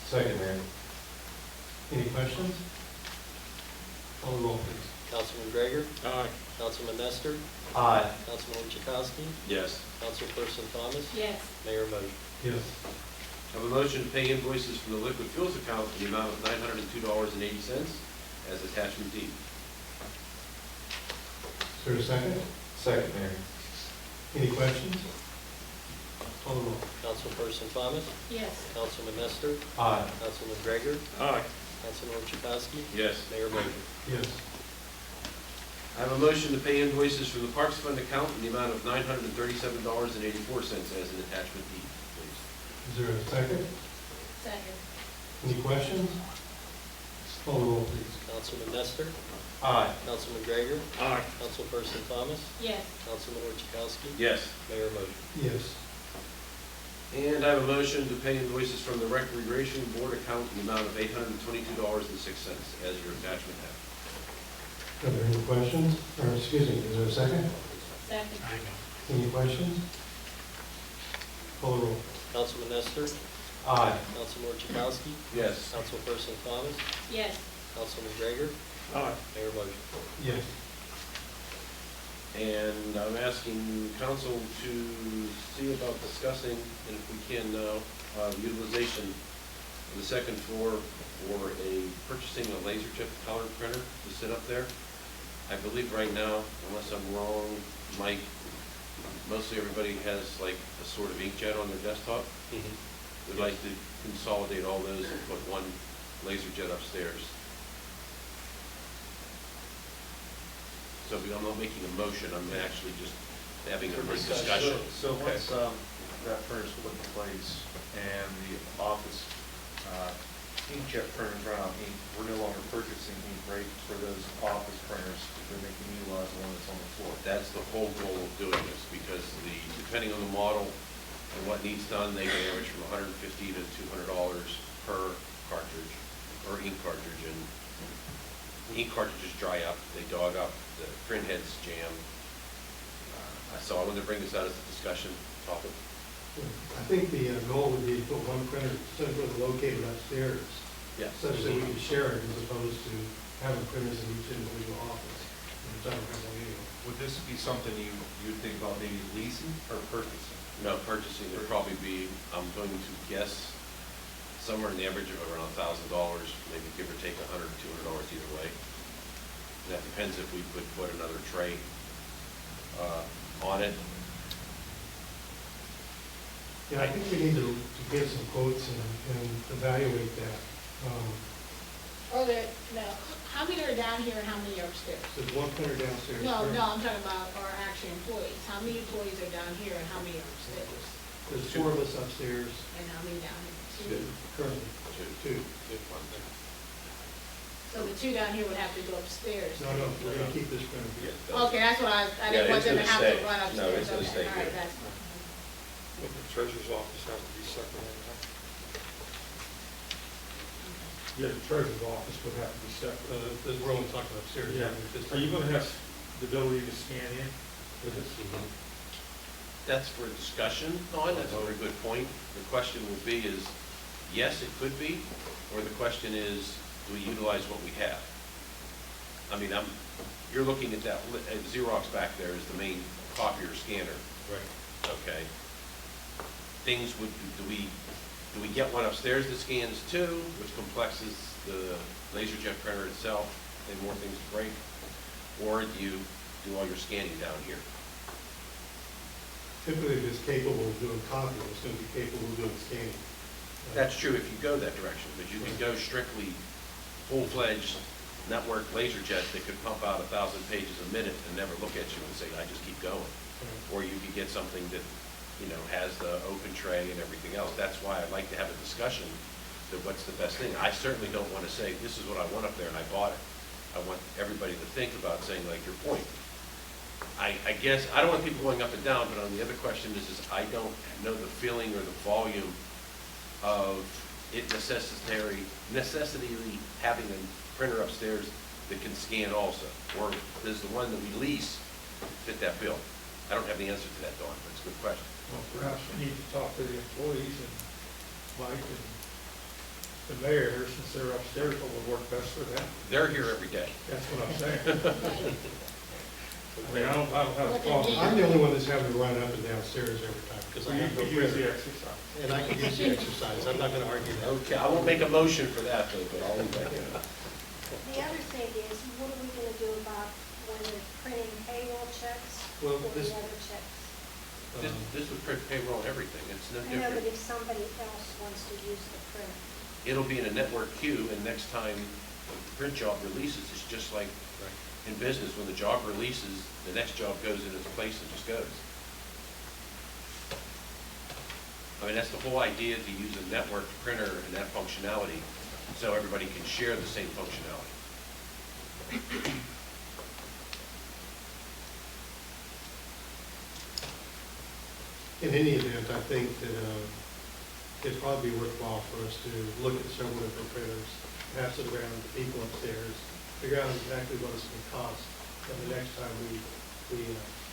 Second, Mayor. Any questions? Call the roll, please. Councilman Gregor? Aye. Councilman Nestor? Aye. Councilman Orchakowski? Yes. Councilperson Thomas? Yes. Mayor Moser? Yes. I have a motion to pay invoices from the liquid fuels account in the amount of $902.80 as attachment D. Is there a second? Second, Mayor. Any questions? Call the roll. Councilperson Thomas? Yes. Councilman Nestor? Aye. Councilman Gregor? Aye. Councilman Orchakowski? Yes. Mayor Moser? Yes. I have a motion to pay invoices from the Parks Fund account in the amount of $937.84 as an attachment D, please. Is there a second? Second. Any questions? Call the roll, please. Councilman Nestor, Aye. Councilman Gregor, Aye. Councilperson Thomas, Yes. Councilman Orchakowski, Yes. Mayor motion. Yes. And I have a motion to pay invoices from the Recreation Board account in the amount of $822.06 as your attachment have. Are there any questions? Or, excuse me, is there a second? Second. Any questions? Call the roll. Councilman Nestor, Aye. Councilman Orchakowski, Yes. Councilperson Thomas, Yes. Councilman Gregor, Aye. Mayor motion. Yes. And I'm asking council to see about discussing, and if we can, utilization of the second floor for purchasing a LaserJet color printer to sit up there. I believe right now, unless I'm wrong, Mike, mostly everybody has like a sort of inkjet on their desktop. We'd like to consolidate all those and put one LaserJet upstairs. So I'm not making a motion, I'm actually just having a brief discussion. So once that printer's put in place and the office inkjet printers run out of ink, we're no longer purchasing ink, right, for those office printers, then they can utilize the one that's on the floor. That's the whole goal of doing this, because depending on the model and what needs done, they can average from $150 to $200 per cartridge, or ink cartridge, and ink cartridges dry up, they dog up, the print heads jam. So I wanted to bring this out as a discussion topic. I think the goal would be to put one printer centrally located upstairs, Yeah. such that we can share it as opposed to having printers in each individual office. Would this be something you'd think about maybe leasing or purchasing? No, purchasing would probably be, I'm going to guess, somewhere in the average of around $1,000, maybe give or take $100, $200 either way. And that depends if we could put another tray on it. Yeah, I think we need to get some quotes and evaluate that. No, how many are down here and how many are upstairs? There's one printer downstairs. No, I'm talking about our actual employees. How many employees are down here and how many are upstairs? There's four of us upstairs And how many down here? Two. currently. Two. So the two down here would have to go upstairs. No, we're gonna keep this printer here. Okay, that's what I Yeah, didn't want it's them to gonna have stay. to run No, upstairs. it's gonna Okay, stay all right, here. that's fine. Would the treasurer's office have to be separate? Yeah, the treasurer's office would have to be separate. This we're only talking upstairs. Yeah. Are you gonna have the ability to scan in with this? That's for discussion, Dawn, that's a very good point. The question would be is, yes, it could be, or the question is, do we utilize what we have? I mean, you're looking at that, at Xerox back there is the main copier scanner. Right. Okay. Things would, do we get one upstairs that scans too, which complexes the LaserJet printer itself, and more things to break? Or do you do all your scanning down here? Typically, if it's capable of doing copying, it's gonna be capable of doing scanning. That's true if you go that direction, but you can go strictly full-fledged network LaserJet that could pump out 1,000 pages a minute and never look at you and say, I just keep going. Or you could get something that, has the open tray and everything else. That's why I'd like to have a discussion that what's the best thing. I certainly don't want to say, this is what I want up there and I bought it. I want everybody to think about saying, like your point. I guess, I don't want people going up and down, but on the other question is I don't know the feeling or the volume of it necessity having a printer upstairs that can scan also, or does the one that we lease fit that bill? I don't have the answer to that, Dawn, but it's a good question. Well, perhaps we need to talk to the employees and Mike and the mayor, since they're upstairs, what would work best for them. They're here every day. That's what I'm saying. I mean, I don't have a problem. I'm the only one that's having to run up and downstairs every time, because I You have no could use the printer. exercise. And I can use the exercise, I'm not gonna argue that. Okay, I won't make a motion for that though, but I'll leave that in. The other thing is, what are we gonna do about when they're printing payroll checks Well, or the this- other checks? This would print payroll and everything, it's no I know, but different. if somebody else wants to use the printer, It'll be in a network queue, and next time the print job releases, it's just like in business, when the job releases, the next job goes in its place and just goes. I mean, that's the whole idea, to use a network printer and that functionality, so everybody can share the same functionality. In any event, I think that it'd probably be worthwhile for us to look at several different printers, pass it around to people upstairs, figure out exactly what it's going to cost, and the next time we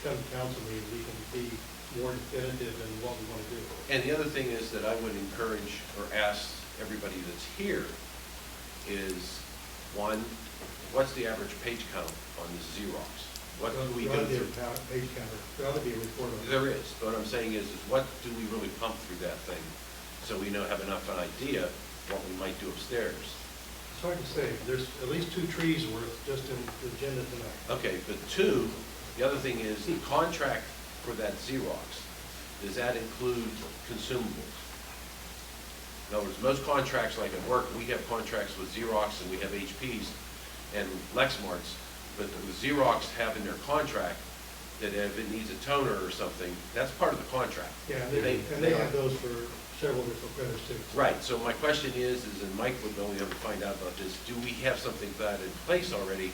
come to council meeting, we can be more definitive in what we want to do. And the other thing is that I would encourage or ask everybody that's here is, one, what's the average page count on this Xerox? What do we There go ought to be through? a page counter. There ought to be a report on it. There is, but what I'm saying is what do we really pump through that thing? So we have enough an idea what we might do upstairs. It's hard to say. There's at least 2 trees worth just in the agenda tonight. Okay, but two, the other thing is the contract for that Xerox, does that include consumables? In other words, most contracts, like at work, we have contracts with Xerox and we have HPs and Lexmarks, but the Xerox have in their contract that if it needs a toner or something, that's part of the contract. Yeah, and they have those for several different printers too. Right, so my question is, and Mike would only have to find out about this, do we have something that in place already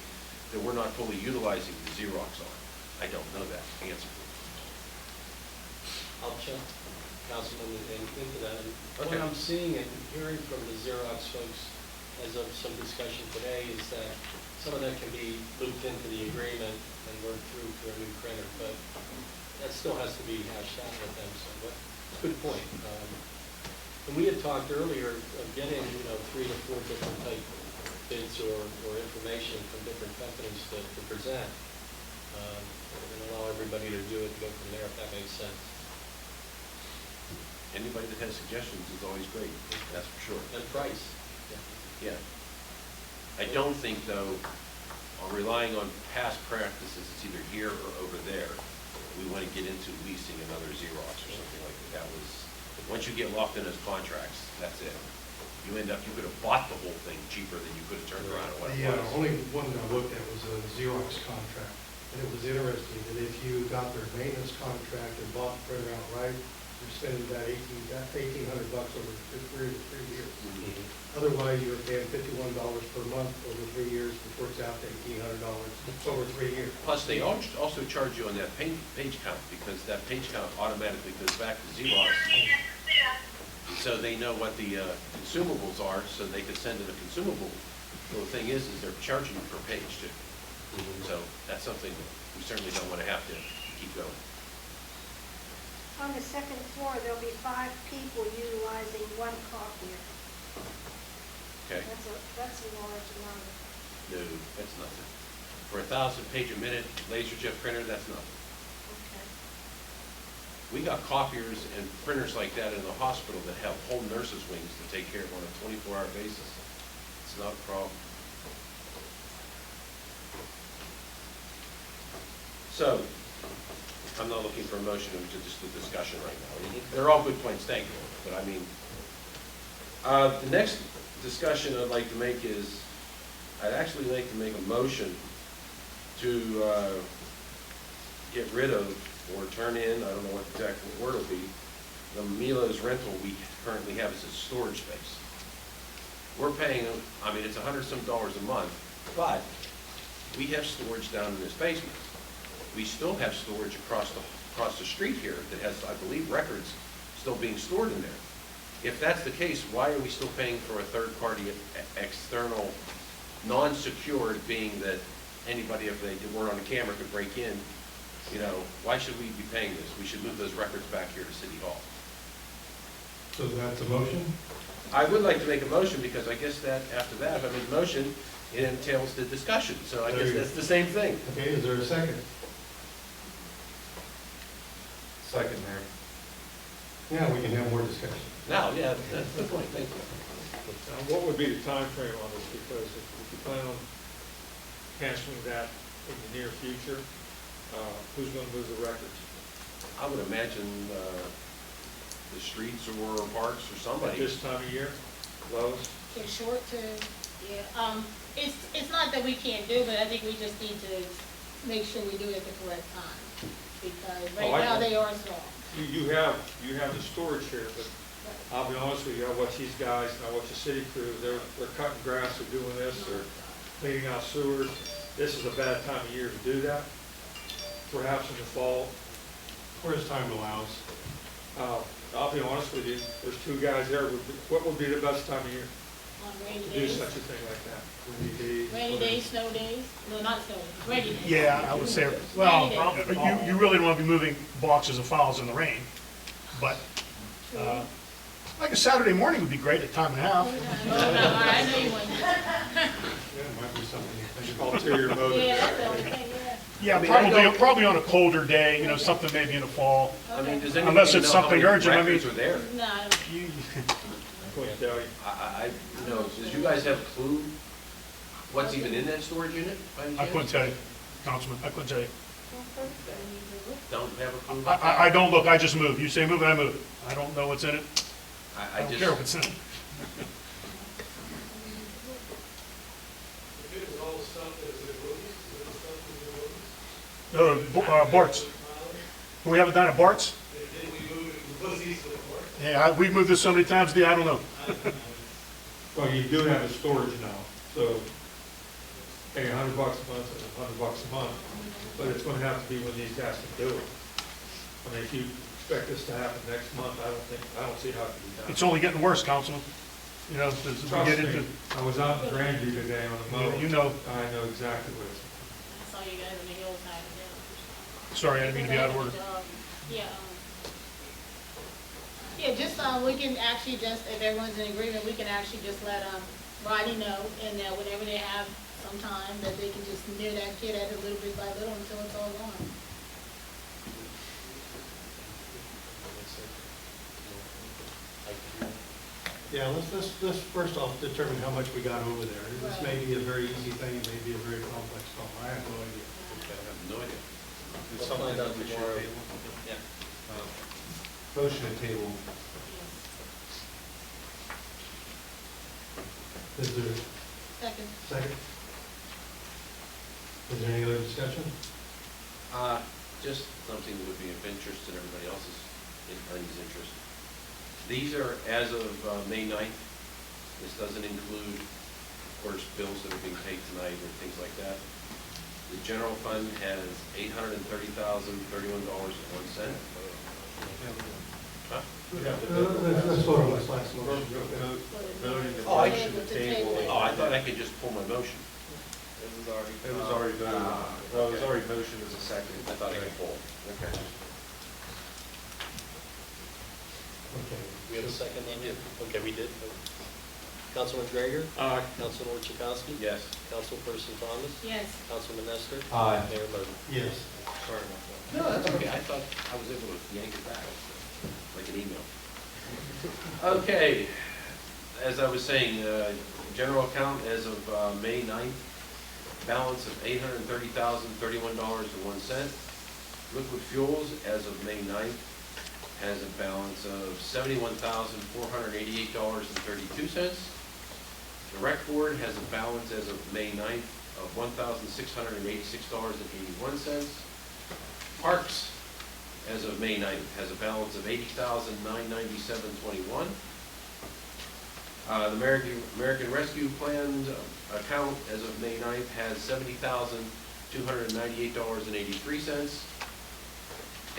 that we're not fully utilizing the Xerox on? I don't know that answer. I'll check, Councilman, into that. And Okay. what I'm seeing and hearing from the Xerox folks as of some discussion today is that some of that can be looped into the agreement and worked through for a new printer, but that still has to be hashed out with them, so what, good point. And we had talked earlier of getting, 3 to 4 different type bids or information from different companies to present, and allow everybody to do it and go from there, if that makes sense. Anybody that has suggestions is always great, that's for sure. And price. Yeah. I don't think, though, on relying on past practices, it's either here or over there, we want to get into leasing another Xerox or something like that. That was, once you get locked in those contracts, that's it. You could have bought the whole thing cheaper than you could have turned around and what it The was. only one that I looked at was a Xerox contract, and it was interesting that if you got their maintenance contract and bought the printer outright, you're spending about $1,800 over a period of 3 years. Otherwise, you're paying $51 per month over 3 years, which works out to $1,800 over 3 years. Plus, they also charge you on that page count, because that page count automatically goes back to Xerox. So they know what the consumables are, so they can send in a consumable. Well, the thing is they're charging you per page too. So that's something we certainly don't want to have to keep going. On the second floor, there'll be 5 people utilizing 1 copier. Okay? That's a large amount. No, that's nothing. For 1,000 page a minute LaserJet printer, that's nothing. Okay. We got copiers and printers like that in the hospital that have whole nurses' wings to take care of on a 24-hour basis. It's not a problem. So, I'm not looking for a motion, it's just a discussion right now. They're all good points, thank you. But I mean, the next discussion I'd like to make is, I'd actually like to make a motion to get rid of or turn in, I don't know what the exact word will be, the Milo's rental we currently have as a storage space. We're paying, I mean, it's $100-some a month, but we have storage down in this basement. We still have storage across the street here that has, I believe, records still being stored in there. If that's the case, why are we still paying for a third-party external, non-secured, being that anybody, if they weren't on a camera, could break in? Why should we be paying this? We should move those records back here to City Hall. So that's a motion? I would like to make a motion, because I guess that, after that, if I make a motion, it entails the discussion, so I guess that's the same thing. Okay, is there a second? Second, Mayor. Yeah, we can have more discussion. Now, yeah, that's the point, thank you. Now, what would be the time frame on this? Because if you plan on canceling that in the near future, who's going to move the records? I would imagine the streets or parks or At somebody. this time of year, Lois? In short term, yeah, it's not that we can't do, but I think we just need to make sure we do it at the correct time, because Oh, right now they are slow. You have the storage here, but I'll be honest with you, I watch these guys, and I watch the city crew, they're cutting grass, they're doing this, they're cleaning out sewers. This is a bad time of year to do that, perhaps in the fall. Where's time allows? I'll be honest with you, there's two guys there, what would be the best time of year On rainy to do days, such a thing like that? Rainy days, rainy whatever. days, snow days, no, not snow days, rainy days. Yeah, I would say, well, you really don't want to be moving boxes of files in the rain, but, like a Saturday morning would be great at time and a half. Oh, no, I know you want to. Yeah, it might be something you think about. Ulterior motive. Yeah, that's the only thing, yeah. Yeah, I mean, I probably don't- on a colder day, something maybe in the fall. I mean, does Unless anybody it's know how something many urgent, I mean- records are there? No, I don't. You- I couldn't tell you. Does you guys have a clue what's even in that storage unit by any I chance? couldn't tell you, Councilman, I couldn't tell you. Don't have a clue? I don't look, I just move. You say move, and I move. I don't know what's in it. I I don't just, care what's in it. Bart's. We have it down at Bart's? Yeah, we've moved this so many times, I don't know. Well, you do have the storage now, so pay $100 a month and $100 a month, but it's gonna have to be when these guys can do it. I mean, if you expect this to happen next month, I don't see how it can be done. It's only getting worse, Councilman. As we Trust get me, into, I was out in Grandview today on the mower. you know, I know exactly what it's. I saw you guys in the hillside. sorry, I didn't mean to be out of order. Yeah, yeah, just, we can actually just, if everyone's in agreement, we can actually just let, Roddy know, and whenever they have some time, that they can just near that kid at it little bit by little until it's all gone. Yeah, let's first off determine how much we got over there. This may be a very easy thing, it may be a very complex problem. I have no idea. I have no idea. It's We'll something find that out we should tomorrow. table. Yeah. Motion to table. Is there Second. second? Is there any other discussion? Just something that would be of interest in everybody else's, Ernie's interest. These are as of May 9th. This doesn't include, of course, bills that are being paid tonight or things like that. The general fund has $830,031.01. Huh? Let's vote on this last motion. Voting the Oh, I motion should- to table. Oh, I thought I could just pull my motion. It was already voted on. Well, it was already motioned as a second. I thought I could pull. Okay. Okay. We have a second on it? Okay, we did. Councilman Drager? Aye. Councilman Orchakowski? Yes. Councilperson Thomas? Yes. Councilman Nestor? Aye. Mayor Moser? Yes. Sorry about that. No, that's okay. I thought I was able to yank it back, like an email. Okay, as I was saying, general account as of May 9th, balance of $830,031.01. Liquid fuels as of May 9th has a balance of $71,488.32. The rec board has a balance as of May 9th of $1,686.81. Parks, as of May 9th, has a balance of $80,997.21. The American Rescue Plan account, as of May 9th, has $70,298.83.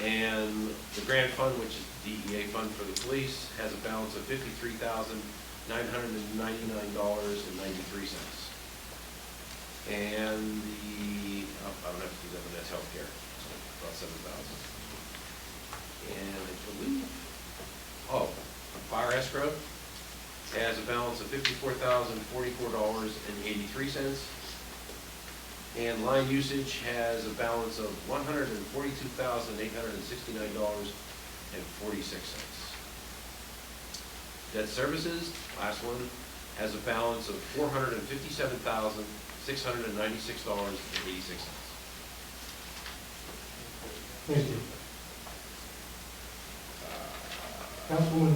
And the grant fund, which is DEA fund for the police, has a balance of $53,999.93. And the, I don't have to do that, but that's healthcare, so about $7,000. And I believe, fire escrow has a balance of $54,044.83. And line usage has a balance of $142,869.46. Debt services, last one, has a balance of $457,696.86. Thank you. Councilwoman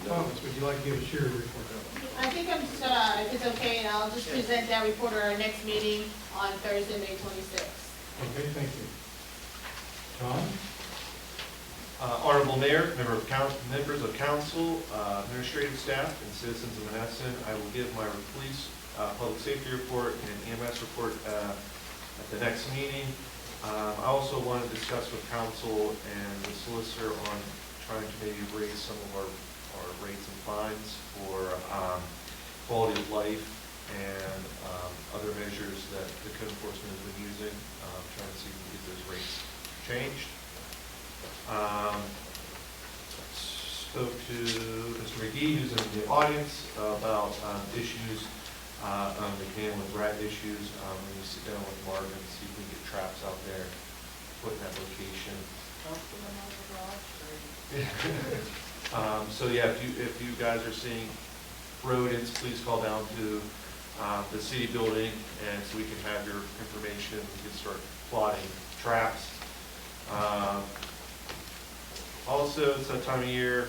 Thomas, would you like to give us your report? I think if it's okay, and I'll just present that report at our next meeting on Thursday, May 26th. Okay, thank you. John? Honorable Mayor, members of council, administrative staff, and citizens of Monessen, I will give my police, public safety report and EMS report at the next meeting. I also want to discuss with council and the solicitor on trying to maybe raise some of our rates and fines for quality of life and other measures that the code enforcement has been using, trying to see if we can get those rates changed. Spoke to Mr. McGee, who's in the audience, about issues on the handling rat issues. When you sit down with Marvin and see if we can get traps out there, put in that location. So yeah, if you guys are seeing rodents, please call down to the city building, and so we can have your information. We can start plotting traps. Also, it's that time of year.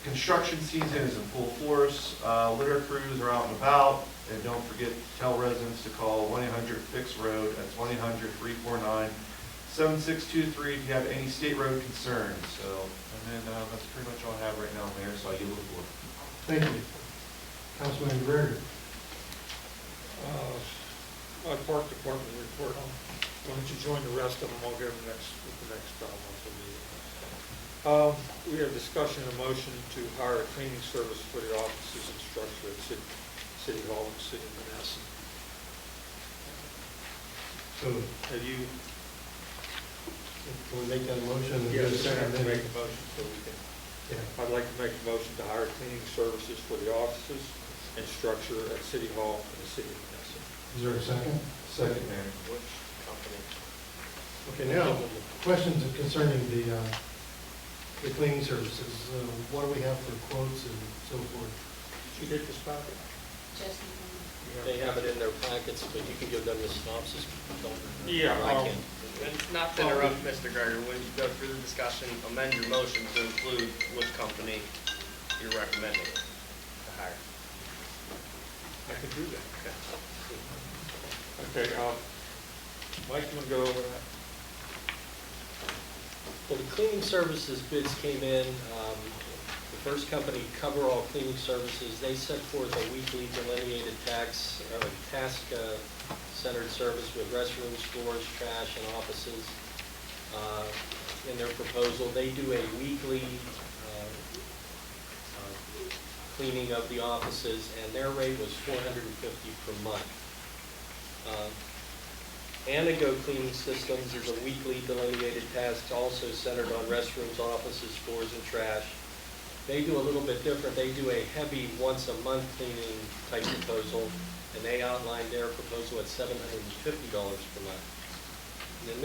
Construction season is in full force. Litter crews are out and about. And don't forget to tell residents to call 1-800-FIX-ROAD. That's 1-800-349-7623 if you have any state road concerns. So, and then that's pretty much all I have right now, Mayor, so I yield the floor. Thank you. Councilman Greer? My park department report, why don't you join the rest of them, I'll give them with the next monthly meeting. We have discussion and motion to hire a cleaning service for the offices and structure at City Hall and City of Monessen. So, Have you? can we make that motion? Yes, I have to make a motion so we can. Yeah. I'd like to make a motion to hire cleaning services for the offices and structure at City Hall and the City of Monessen. Is there a second? Second, Mayor. Which company? Okay, now, questions concerning the cleaning services. What do we have for quotes and so forth? Did you get this packet? They have it in their packets, but you can give them the synopsis. Yeah, I can't. And not to interrupt Mr. Greiger, when you go through the discussion, amend your motion to include which company you're recommending to hire. I can do that. Okay, Mike, you want to go over that? Well, the cleaning services bids came in. The first company, Coverall Cleaning Services, they set forth a weekly delineated task-centered service with restrooms, floors, trash, and offices. In their proposal, they do a weekly cleaning of the offices, and their rate was $450 per month. Anago Cleaning Systems is a weekly delineated task also centered on restrooms, offices, floors, and trash. They do a little bit different. They do a heavy once-a-month cleaning type proposal, and they outlined their proposal at $750 per month. And then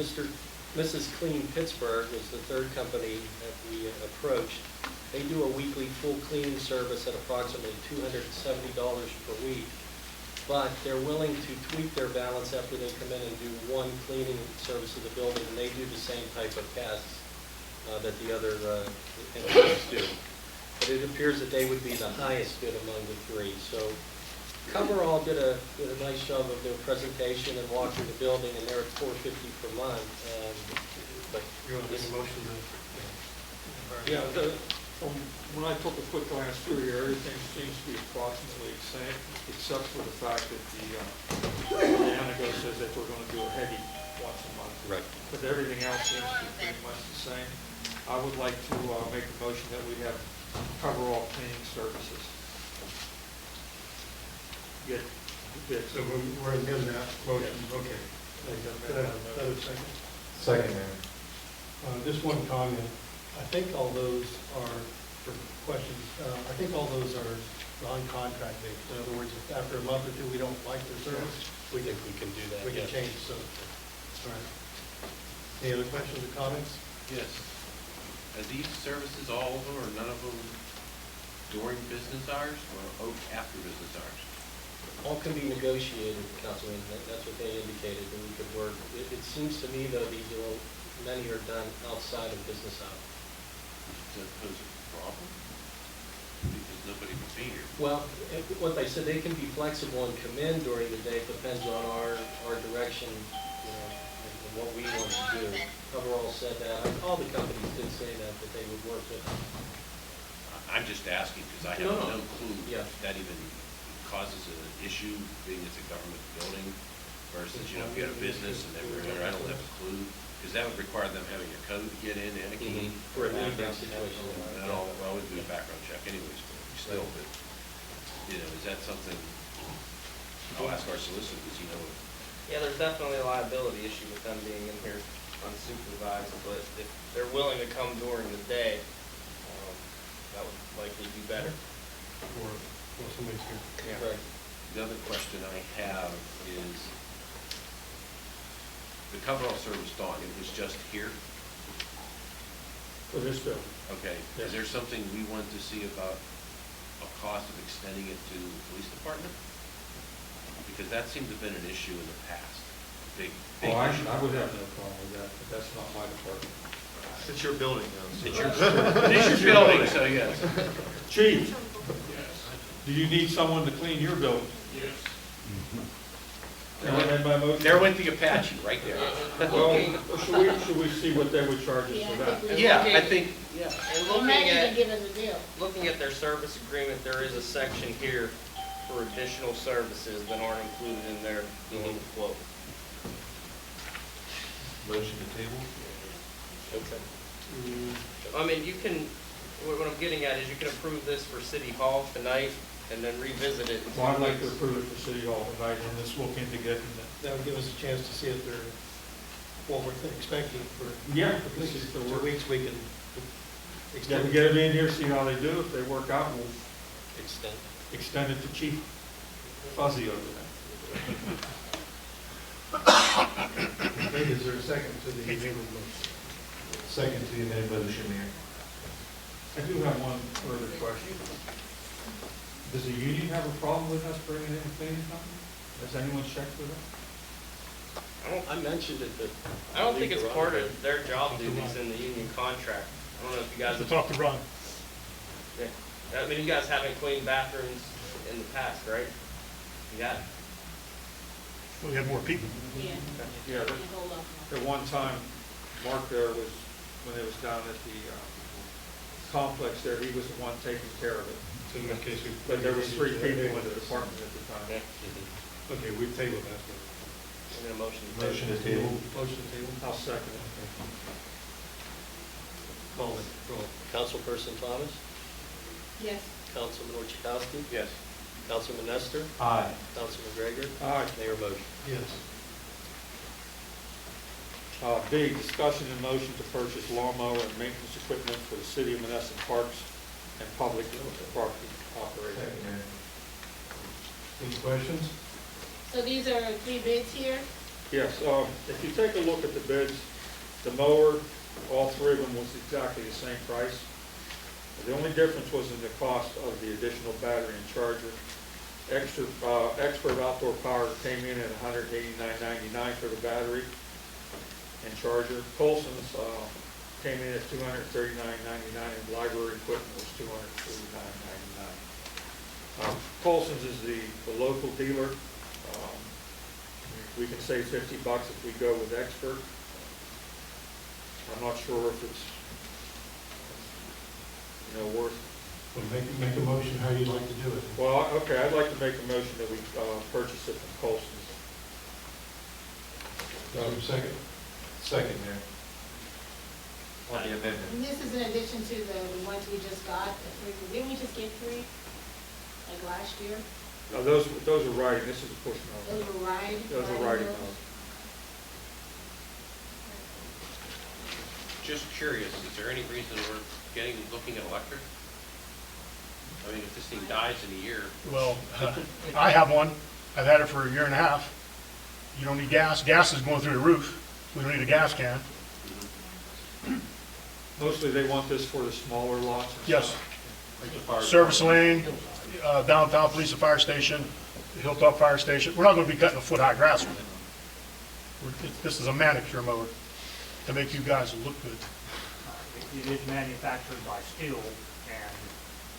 Mrs. Clean Pittsburgh was the third company that we approached. They do a weekly full cleaning service at approximately $270 per week. But they're willing to tweak their balance after they come in and do one cleaning service of the building, and they do the same type of tasks that the other entities do. But it appears that they would be the highest bid among the three. So Coverall did a nice job of their presentation and walking the building, and they're at $450 per month. But You want to make a motion to? Yeah, when I took a quick glance through here, everything seems to be approximately the same, except for the fact that the Anago says that we're going to do a heavy once a month. Right. But everything else seems to be pretty much the same. I would like to make a motion that we have Coverall cleaning services. Get bids. So we're in that motion, okay. Could I have another second? Second, Mayor. Just one comment. I think all those are, for questions, I think all those are non-contract based. In other words, if after a month or two we don't like their service, we think we can do that. we can yes. change the service. All right. Any other questions or comments? Yes. Are these services, all of them, or none of them during business hours or after business hours? All can be negotiated, Councilman. That's what they indicated, that we could work. It seems to me, though, many are done outside of business hours. Does that pose a problem? Because nobody would be here. Well, what they said, they can be flexible and come in during the day, it depends on our direction, and what we want to do. Coverall said that, all the companies did say that they would work with us. I'm just asking, because I have No. no clue Yeah. if that even causes an issue, being it's a government building, versus, if you had a business and they were in there, I don't have a clue, because that would require them having a code to get in and a key. For a background situation. And all, well, we'd do a background check anyways, still, but, is that something, I'll ask our solicitor, does he know? Yeah, there's definitely a liability issue with them being in here unsupervised, but if they're willing to come during the day, that would likely be better. Or somebody's here. Right. The other question I have is, the coverall service dog, it was just here? For this bill. Okay, Yes. is there something we want to see about a cost of extending it to the police department? Because that seems to have been an issue in the past, big Oh, I issue. would have no problem with that, but that's not my department. It's your building, though. It's your building, so yes. Chief, do you need someone to clean your building? Yes. Can I amend my motion? There went the Apache, right there. Well, should we see what they would charge us Yeah, for I that? think we- Yeah, I think, yeah. And They might even give us a deal. looking at their service agreement, there is a section here for additional services that aren't included in their quote. Motion to table? Okay. I mean, you can, what I'm getting at is you can approve this for City Hall tonight and then revisit it. in Well, I'd 2 like to weeks. approve it for City Hall tonight, and this look into getting it. That would give us a chance to see if they're, what we're expecting for Yeah. at least 2 weeks, we can Yeah, extend. we get them in here, see how they do. If they work out, we'll Extend. extend it to Chief Fuzzy over there. Okay, is there a second to the amended motion? Second to the amended motion, Mayor. I do have one further question. Does the union have a problem with us bringing in a cleaning company? Has anyone checked with them? I mentioned it, but. I don't think it's part of their job duties in the union contract. I don't know if you guys have. Talk to Ron. Yeah. I mean, you guys haven't cleaned bathrooms in the past, right? You got it. We have more people. Yeah. Yeah, And hold up. at one time, Mark there was, when it was down at the complex there, he was the one taking care of it. So in that case, we. But there was 3 people in the department at the time. Okay, we've tabled that. I'm gonna motion to Motion to table? Motion to table. I'll second it. Call it, roll. Councilperson Thomas? Yes. Councilman Orchakowski? Yes. Councilman Nestor? Aye. Councilman Gregor? Aye. Mayor motion. Yes. B, discussion and motion to purchase lawnmower and maintenance equipment for the city of Monessen parks and public parking operation. Second, Mayor. Any questions? So these are 3 bids here. Yes, if you take a look at the bids, the mower, all 3 of them was exactly the same price. The only difference was in the cost of the additional battery and charger. Expert Outdoor Power came in at $189.99 for the battery and charger. Colson's came in at $239.99, and library equipment was $249.99. Colson's is the local dealer. We can save $50 if we go with Expert. I'm not sure if it's, worth. Well, make a motion how you'd like to do it. Well, okay, I'd like to make a motion that we purchase it from Colson's. Do I have a second? Second, Mayor. On the amendment. And this is in addition to the ones we just got. Didn't we just get 3? Like last year? No, those are riding, this is a push mower. Those were riding. Those are riding mowers. Just curious, is there any reason we're looking at electric? I mean, if this thing dies in a year, Well, I have one. I've had it for 1.5 years. You don't need gas. Gas is going through the roof. We don't need a gas can. Mostly they want this for the smaller lots and Yes. stuff. Like the fire Service department. lane, downtown police and fire station, Hilltop Fire Station. We're not going to be cutting a foot-high grass with it. This is a manicure mower to make you guys look good. It is manufactured by Steel, and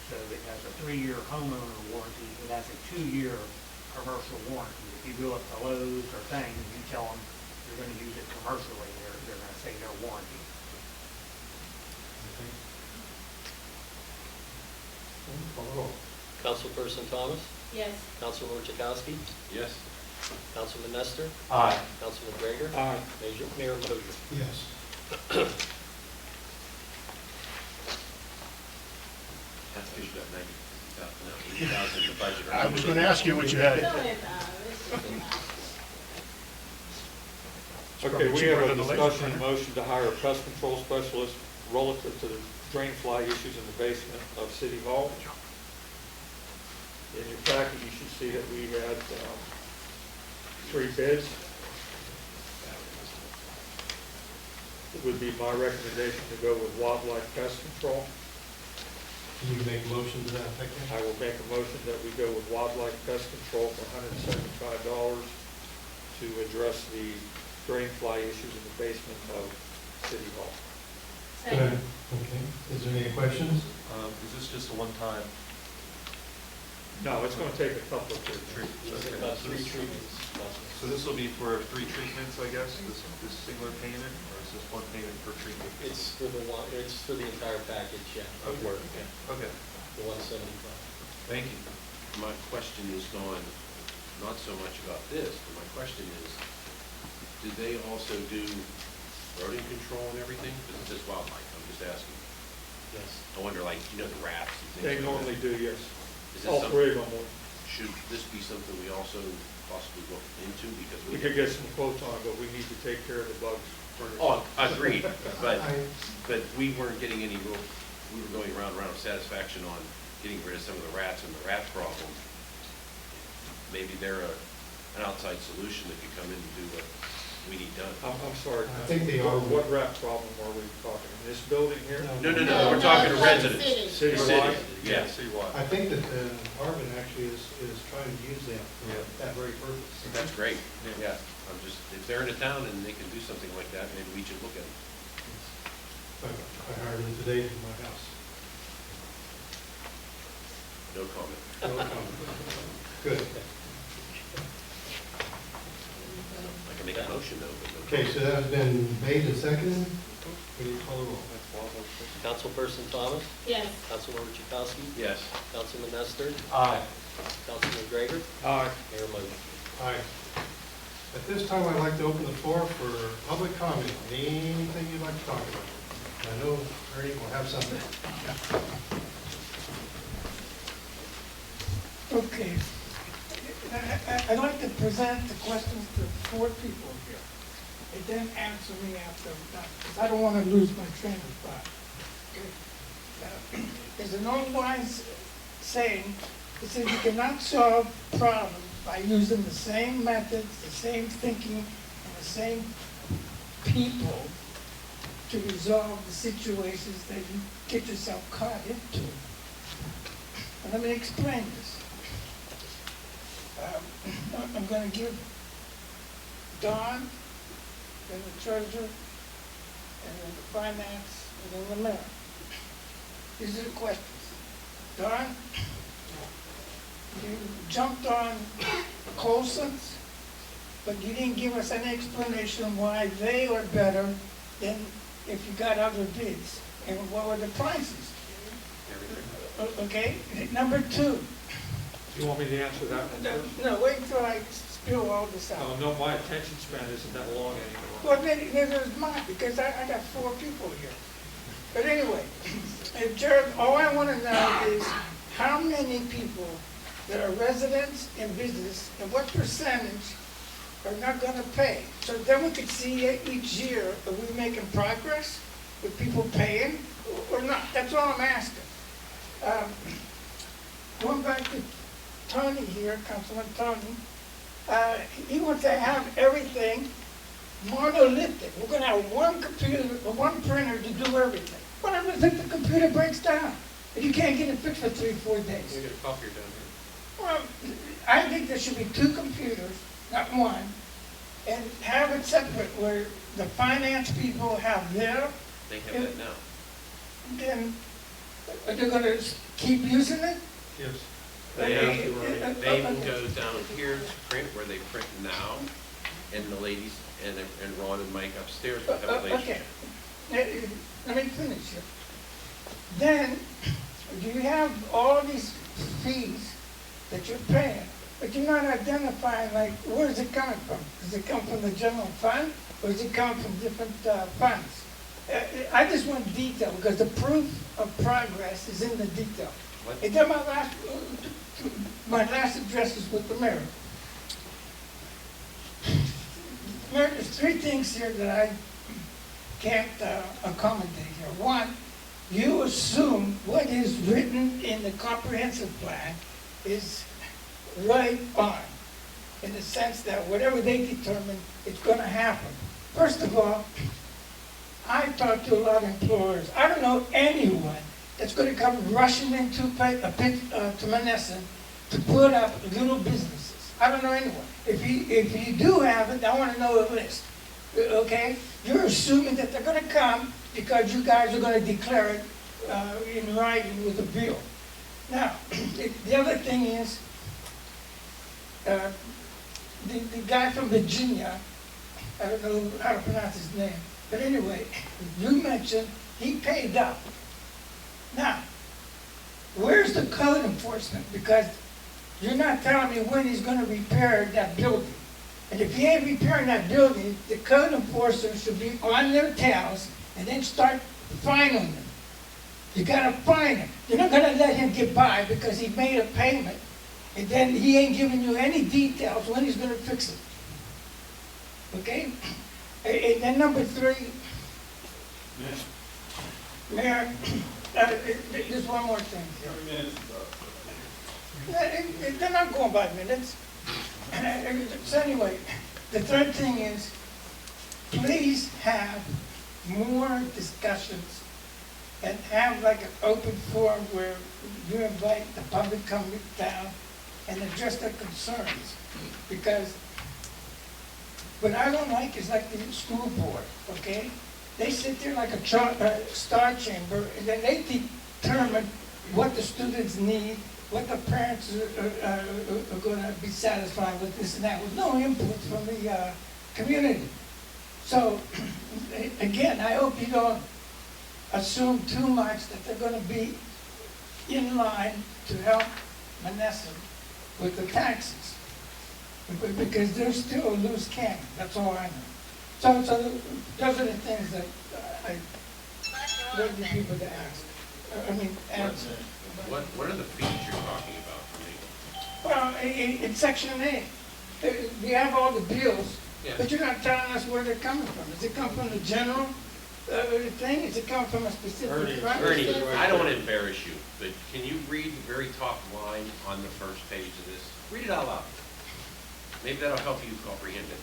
so So it has a 3-year homeowner warranty, it has a 2-year commercial warranty. If you go up to Lowe's or things, and you tell them you're gonna use it commercially, they're gonna say no warranty. Call the roll. Councilperson Thomas? Yes. Councilman Chakowski? Yes. Councilman Nestor? Aye. Councilman Gregor? Aye. Mayor Moser? Yes. That's because you got 80,000 in the budget. I was going to ask you what you had. Okay, we have a discussion and motion to hire a pest control specialist relative to the drain fly issues in the basement of City Hall. In your packet, you should see that we had 3 bids. It would be my recommendation to go with Wildlife Pest Control. Can you make a motion to that effect? I will make a motion that we go with Wildlife Pest Control for $175 to address the drain fly issues in the basement of City Hall. Second. Okay, is there any questions? Is this just a one-time? No, it's going to take a couple of treatments. About 3 treatments. So this will be for 3 treatments, I guess, this singular payment, or is this one payment per treatment? It's for the entire package, yeah, of Okay. work, yeah, Okay, the 175. thank you. My question is going, not so much about this, but my question is, do they also do rodent control and everything? Because it's just wildlife, I'm just asking. Yes. I wonder, like, you know, the rats and things They like normally that. do, yes. Is this All something- 3 of them will. Should this be something we also possibly look into, because We could get some quotes on it, but we need to take care of the bugs first. Oh, agreed, but I- we weren't getting any real, we were going around of satisfaction on getting rid of some of the rats and the rat problem. Maybe they're an outside solution that could come in and do what we need done. I'm sorry. I think they are. What rat problem are we talking? In this building here? No, No, we're talking to no, residents. city. Citywide? Yeah. Citywide. I think that the department actually is trying to use them for Yeah. that very purpose. That's great, yeah. I'm just, if they're in a town and they can do something like that, maybe we should look at it. I hired them today in my house. No comment. No comment. Good. I can make a motion though, but no. Okay, so that has been made and seconded. We need to call the roll. Councilperson Thomas? Yes. Councilman Chakowski? Yes. Councilman Nestor? Aye. Councilman Gregor? Aye. Mayor Moser? Aye. At this time, I'd like to open the floor for public comment, anything you'd like to talk about. I know Ernie will have something. Okay. I'd like to present the questions to 4 people here. And then answer me after I'm done, because I don't want to lose my train of thought. Okay? There's an old wise saying, it says you cannot solve problems by using the same methods, the same thinking, and the same people to resolve the situations that you get yourself caught into. And let me explain this. I'm going to give Don, then the treasurer, and then the finance, and then the mayor. These are the questions. Don, you jumped on Colson's, but you didn't give us any explanation why they are better than if you got other bids, and what were the prices? Okay, number 2. You want me to answer that one first? No, wait until I spill all this out. No, my attention span isn't that long anymore. Well, neither is mine, because I got 4 people here. But anyway, Jared, all I want to know is how many people that are residents in business and what percentage are not going to pay? So then we could see each year if we're making progress with people paying or not. That's all I'm asking. Going back to Tony here, Councilman Tony, he wants to have everything monolithic. We're going to have one computer, one printer to do everything. What happens if the computer breaks down and you can't get it fixed for 3 or 4 days? We get a copier down here. Well, I think there should be 2 computers, not one, and have it separate where the finance people have their, They have that now. then they're going to keep using it? Yes. They will go down here to print where they print now, and the ladies, and Ron and Mike upstairs will have a Okay, relationship. let me finish it. Then, do you have all these fees that you're paying, but you're not identifying, like, where is it coming from? Does it come from the general fund, or does it come from different funds? I just want detail, because the proof of progress is in the detail. What? And then my last address is with the mayor. Mayor, there's three things here that I can't accommodate here. One, you assume what is written in the comprehensive plan is right on, in the sense that whatever they determine, it's going to happen. First of all, I talked to a lot of employers. I don't know anyone that's going to come rushing into to Monessen to put up little businesses. I don't know anyone. If you do have it, I want to know a list. Okay? You're assuming that they're going to come because you guys are going to declare it in writing with a bill. Now, the other thing is, the guy from Virginia, I don't know how to pronounce his name, but anyway, you mentioned he paid up. Now, where's the code enforcement? Because you're not telling me when he's going to repair that building. And if he ain't repairing that building, the code enforcers should be on their tails and then start fining them. You got to fine him. You're not going to let him get by because he made a payment and then he ain't giving you any details when he's going to fix it. Okay? And then number three, Mayor, there's one more thing. 3 minutes. They're not going by minutes. So anyway, the third thing is, please have more discussions and have like an open forum where you invite the public come down and address their concerns. Because what I don't like is like the school board, okay? They sit there like a star chamber, and then they determine what the students need, what the parents are going to be satisfied with, this and that, with no input from the community. So, again, I hope you don't assume too much that they're going to be in line to help Monessen with the taxes. Because they're still a loose cannon, that's all I know. So those are the things that I want you people to ask. Answer. What are the fees you're talking about for me? Well, in Section A, we have all the bills, Yeah. but you're not telling us where they're coming from. Does it come from the general thing? Does it come from a specific fund? Ernie, I don't want to embarrass you, but can you read the very top line on the first page of this? Read it out loud. Maybe that'll help you comprehend it.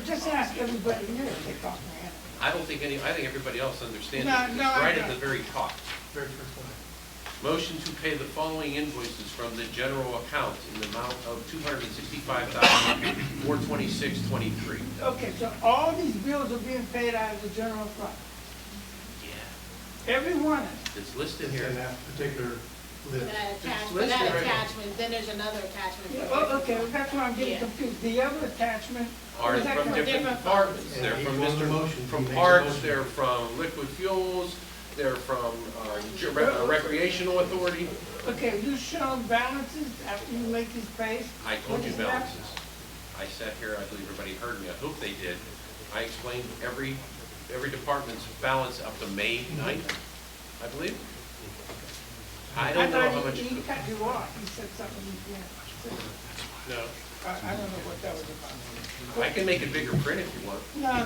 Just ask everybody here if they comprehend. I think everybody else understands No, it. It's no, right I at the don't. very top. Very first line. Motion to pay the following invoices from the general account in the amount of $265,426.23. Okay, so all these bills are being paid out of the general fund? Yeah. Every one of them? It's listed here. In that particular list. For that attachment, then there's another attachment. Yeah, oh, okay, well, that's why I'm getting Yeah. confused. The other attachment, Are is that from different departments. Yeah, They're each from one of the motions, from he makes a parks, motion. they're from liquid fuels, they're from recreational authority. okay, you show balances after you make these pays? I told What you is that? balances. I sat here, I believe everybody heard me, I hope they did. I explained every department's balance up to May 9th, I believe. I don't know how much. He cut you off, he said something you can't. No. I don't know what that was about. I can make it bigger print if you want. No.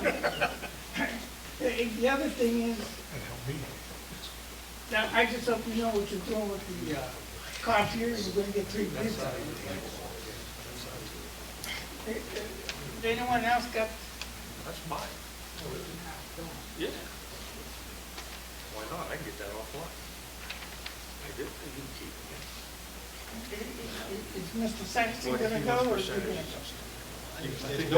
The other thing is, now, I just hope you know what you're doing with the copier, you're gonna get 3 bids out of it. Anyone else got? That's mine. Yeah. Why not? I can get that offline. I did, I didn't keep it. Is Mr. Saxton gonna go, or is he gonna go?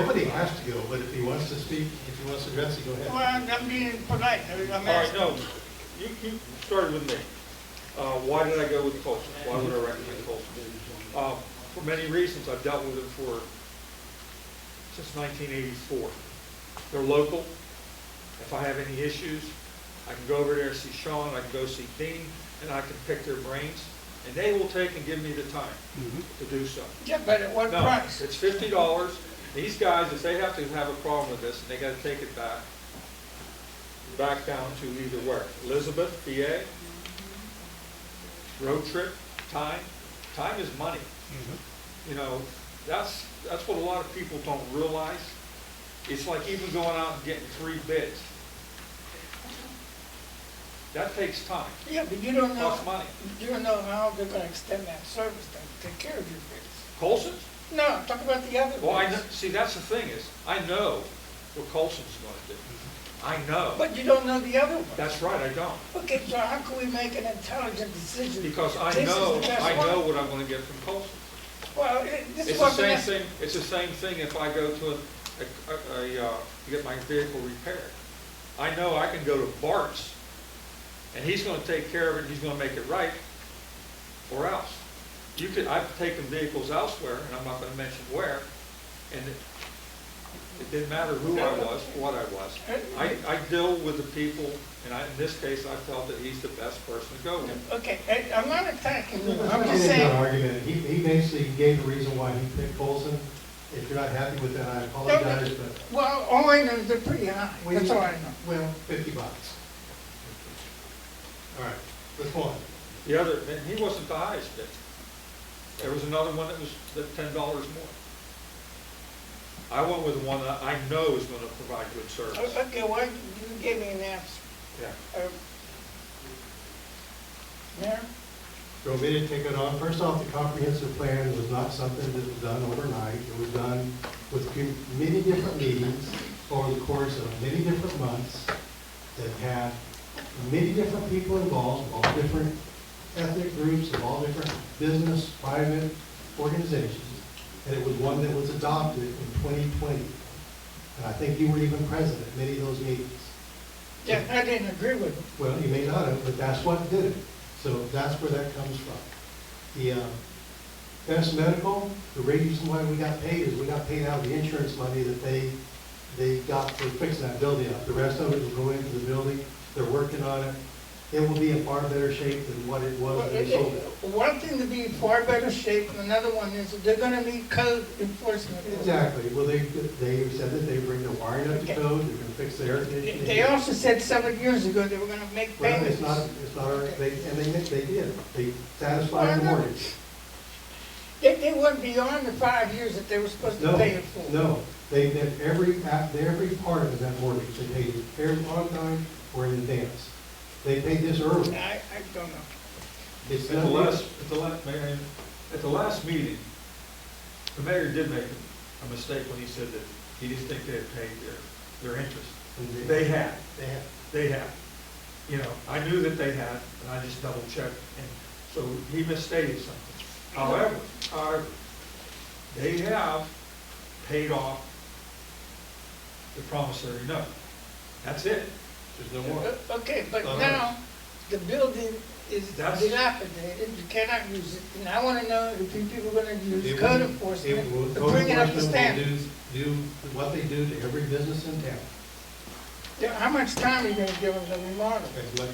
Nobody has to go, but if he wants to speak, if he wants to address it, go ahead. Well, I'm being polite. All right, no, you started with me. Why did I go with Colson? Why would I recommend Colson? For many reasons. I've dealt with them since 1984. They're local. If I have any issues, I can go over there and see Sean, I can go see Dean, and I can pick their brains, and they will take and give me the time to do so. Yeah, but at what No, price? it's $50. These guys, if they have to have a problem with this, and they gotta take it back down to either where? Elizabeth, PA, road trip, time. Time is money. You know, that's what a lot of people don't realize. It's like even going out and getting 3 bids. That takes time. Yeah, but you don't know, Costs money. you don't know how they're gonna extend that service to take care of your bids. Colson's? No, I'm talking about the other Well, bids. see, that's the thing is, I know what Colson's gonna do. I know. But you don't know the other one. That's right, I don't. Okay, so how can we make an intelligent decision? Because I This is know, the best I one. know what I'm gonna get from Colson. Well, this It's is the what same thing, it's the same thing if I go to to get my vehicle repaired. I know I can go to Bart's, and he's gonna take care of it, he's gonna make it right, or else. I've taken vehicles elsewhere, and I'm not gonna mention where, and it didn't matter who I was, what I was. I deal with the people, and in this case, I felt that he's the best person to go with. Okay, I'm not attacking you, I'm It's just an saying, argument. He basically gave the reason why he picked Colson. If you're not happy with that, I apologize, but. well, all I know is they're pretty high, that's all I know. Well, $50. All right, let's go on. The other, and he wasn't the highest bid. There was another one that was $10 more. I went with the one that I know is gonna provide good service. Okay, well, you gave me an answer. Yeah. Mayor? You want me to take it on? First off, the comprehensive plan was not something that was done overnight. It was done with many different meetings over the course of many different months that had many different people involved, all different ethnic groups, of all different business, private organizations. And it was one that was adopted in 2020. And I think you were even present at many of those meetings. Yeah, I didn't agree with them. Well, you may not have, but that's what did it. So that's where that comes from. The best medical, the reason why we got paid is we got paid out of the insurance money that they got for fixing that building up. The rest of it will go into the building. They're working on it. It will be in far better shape than what it was when we sold it. One thing to be in far better shape, and another one is that they're gonna need code enforcement. Exactly. Well, they said that they bring the wiring up to code, they're gonna fix the air conditioning. They also said several years ago they were gonna make Well, payments. it's not, they did. They satisfied the mortgage. They went beyond the 5 years that they were supposed to No, pay it for. no, they did every part of that mortgage. They paid it fairly on time or in advance. They paid this early. I don't know. It's At not, the last meeting, the mayor did make a mistake when he said that he didn't think they had paid their interest. They had. You know, I knew that they had, and I just double checked, and so he misstated something. However, they have paid off the promissory note. That's it. There's no more. Okay, but now, the building is That's- dilapidated, you cannot use it, and I wanna know if you people are gonna use It code will- enforcement to code bring it up to enforcement will standard. do what they do to every business in town. Yeah, how much time are you gonna give them to remodel? As much-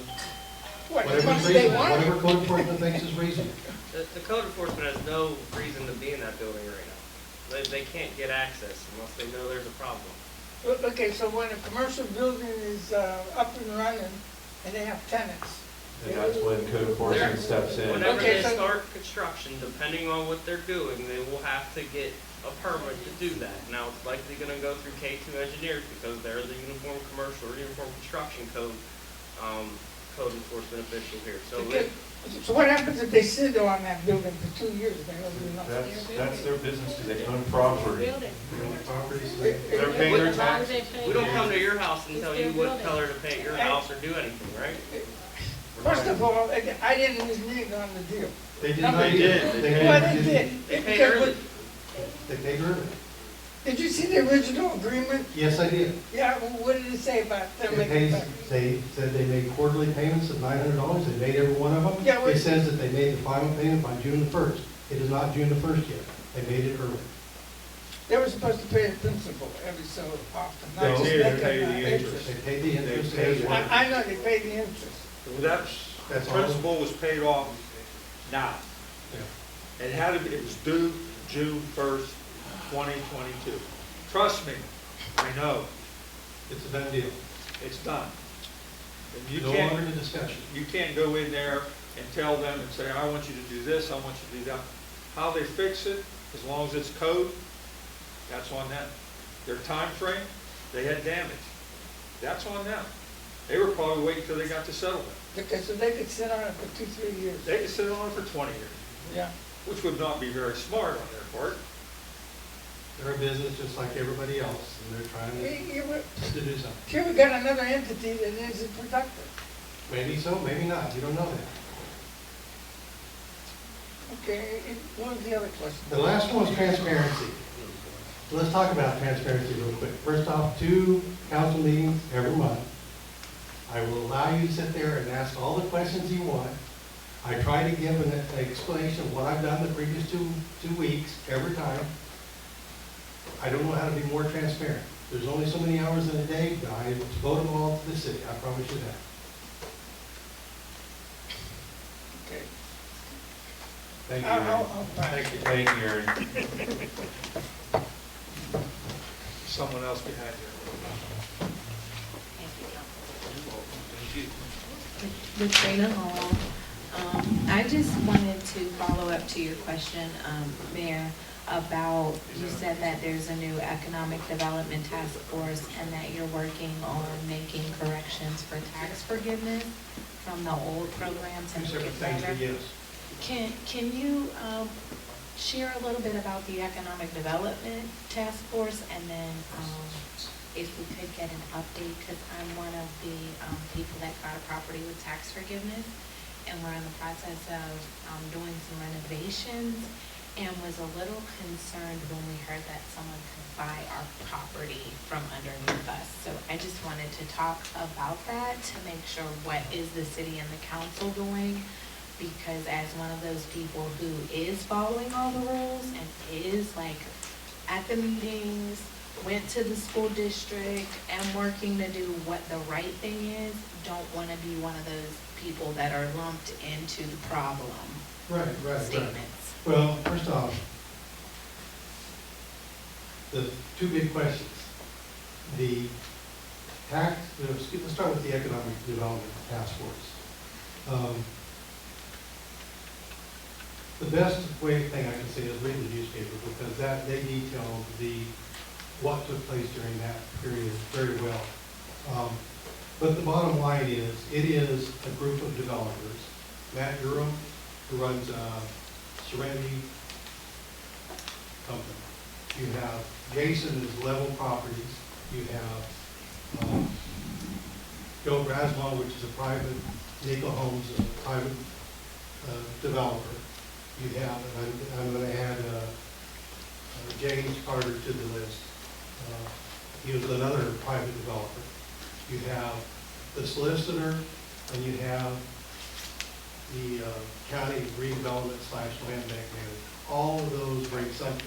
What, as Whatever's much as they reasonable, want? whatever code enforcement thinks is reasonable. The code enforcement has no reason to be in that building right now. They can't get access unless they know there's a problem. Okay, so when a commercial building is up and running and they have tenants. And that's when code enforcement steps in. Whenever Okay, they so- start construction, depending on what they're doing, they will have to get a permit to do that. Now, it's likely gonna go through K2 engineers because they're the uniform commercial or uniform construction code, code enforcement official here. So Okay, so what happens if they sit on that building for 2 years, they don't do nothing? That's their business because they own property. Properties, They're paying their taxes. we don't come to your house and tell you what color to paint your house or do anything, right? First of all, I didn't renege on the deal. They did No, not. they They Well, they did. did. They paid Because early. They paid early. Did you see the original agreement? Yes, I did. Yeah, well, what did it say about them It making pays, back? they said they made quarterly payments of $900, they made every one of them. Yeah, It says that they made the final payment by June the 1st. It is not June the 1st yet. They made it early. They were supposed to pay the principal every so often, No, not just they making pay the the interest. They paid the interest. They paid I know they paid the interest. That's all. Principal was paid off now. Yeah. It had to be, it was due June 1st, 2022. Trust me, I know, It's a done deal. it's done. And you No can't, longer the discussion. you can't go in there and tell them and say, I want you to do this, I want you to do that. How they fix it, as long as it's code, that's on them. Their time frame, they had damage. That's on them. They were probably waiting till they got the settlement. Okay, so they could sit on it for 2-3 years. They could sit on it for 20 years, Yeah. which would not be very smart on their part. They're a business just like everybody else, and they're trying to do something. Here we got another entity that isn't productive. Maybe so, maybe not. You don't know that. Okay, what was the other question? The last one was transparency. Let's talk about transparency real quick. First off, 2 council meetings every month. I will allow you to sit there and ask all the questions you want. I try to give an explanation of what I've done the previous two weeks, every time. I don't know how to be more transparent. There's only so many hours in a day, but I devote them all to the city, I promise you that. Okay. Thank you, I'll Aaron. pass. Thank you. Thank you, Aaron. Someone else behind you. Latrina Hall. I just wanted to follow up to your question, Mayor, about, you said that there's a new economic development task force and that you're working on making corrections for tax forgiveness from the old programs and Two make separate it things, better. but yes. Can you share a little bit about the economic development task force, and then if we could get an update, because I'm one of the people that got a property with tax forgiveness, and we're in the process of doing some renovations, and was a little concerned when we heard that someone could buy our property from underneath us. So I just wanted to talk about that to make sure what is the city and the council doing, because as one of those people who is following all the rules and is like at the meetings, went to the school district and working to do what the right thing is, don't want to be one of those people that are lumped into the problem Right. statements. Well, first off, the 2 big questions. The tax, let's start with the Economic Development Task Force. The best thing I can say is read the newspaper, because they detail what took place during that period very well. But the bottom line is, it is a group of developers. Matt Durham, who runs Serenity Company. You have Jason is Level Properties. You have Joe Braswell, which is a private, Nico Homes, a private developer. You have, and I'm going to add James Carter to the list. He was another private developer. You have the solicitor, and you have the county redevelopment / land bank manager. All of those bring something.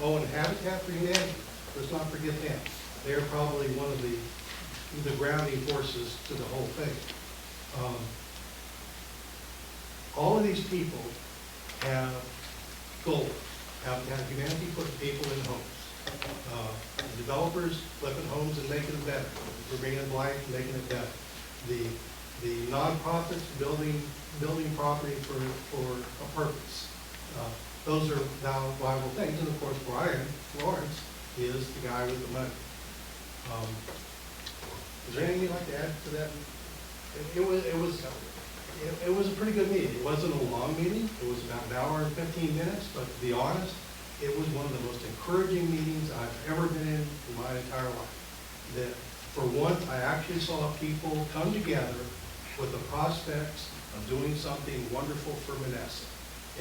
Oh, and Habitat for Humanity, let's not forget them. They're probably one of the grounding forces to the whole thing. All of these people have goals. Habitat for Humanity puts people in homes. The developers flipping homes and making it better. We're bringing it life, making it better. The nonprofits building property for a purpose. Those are valuable things. And of course, Brian Lawrence is the guy with the money. Is there anything you'd like to add to that? It was a pretty good meeting. It wasn't a long meeting. It was about an hour and 15 minutes, but to be honest, it was one of the most encouraging meetings I've ever been in my entire life. That for once, I actually saw people come together with the prospects of doing something wonderful for Monessen.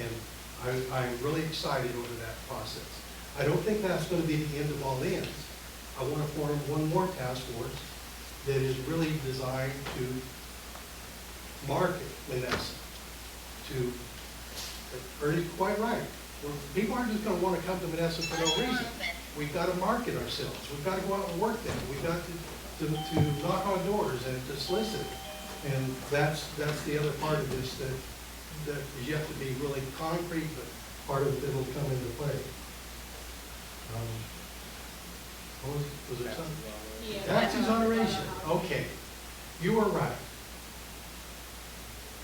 And I'm really excited over that process. I don't think that's gonna be the end of all ends. I wanna form one more task force that is really designed to market Monessen, to, Ernie's quite right. People aren't just gonna wanna come to Monessen for no reason. We've gotta market ourselves, we've gotta go out and work them, we've got to knock on doors and to solicit. And that's the other part of this that is yet to be really concrete, but part of it will come into play. Was there something? Tax exoneration, okay. You are right.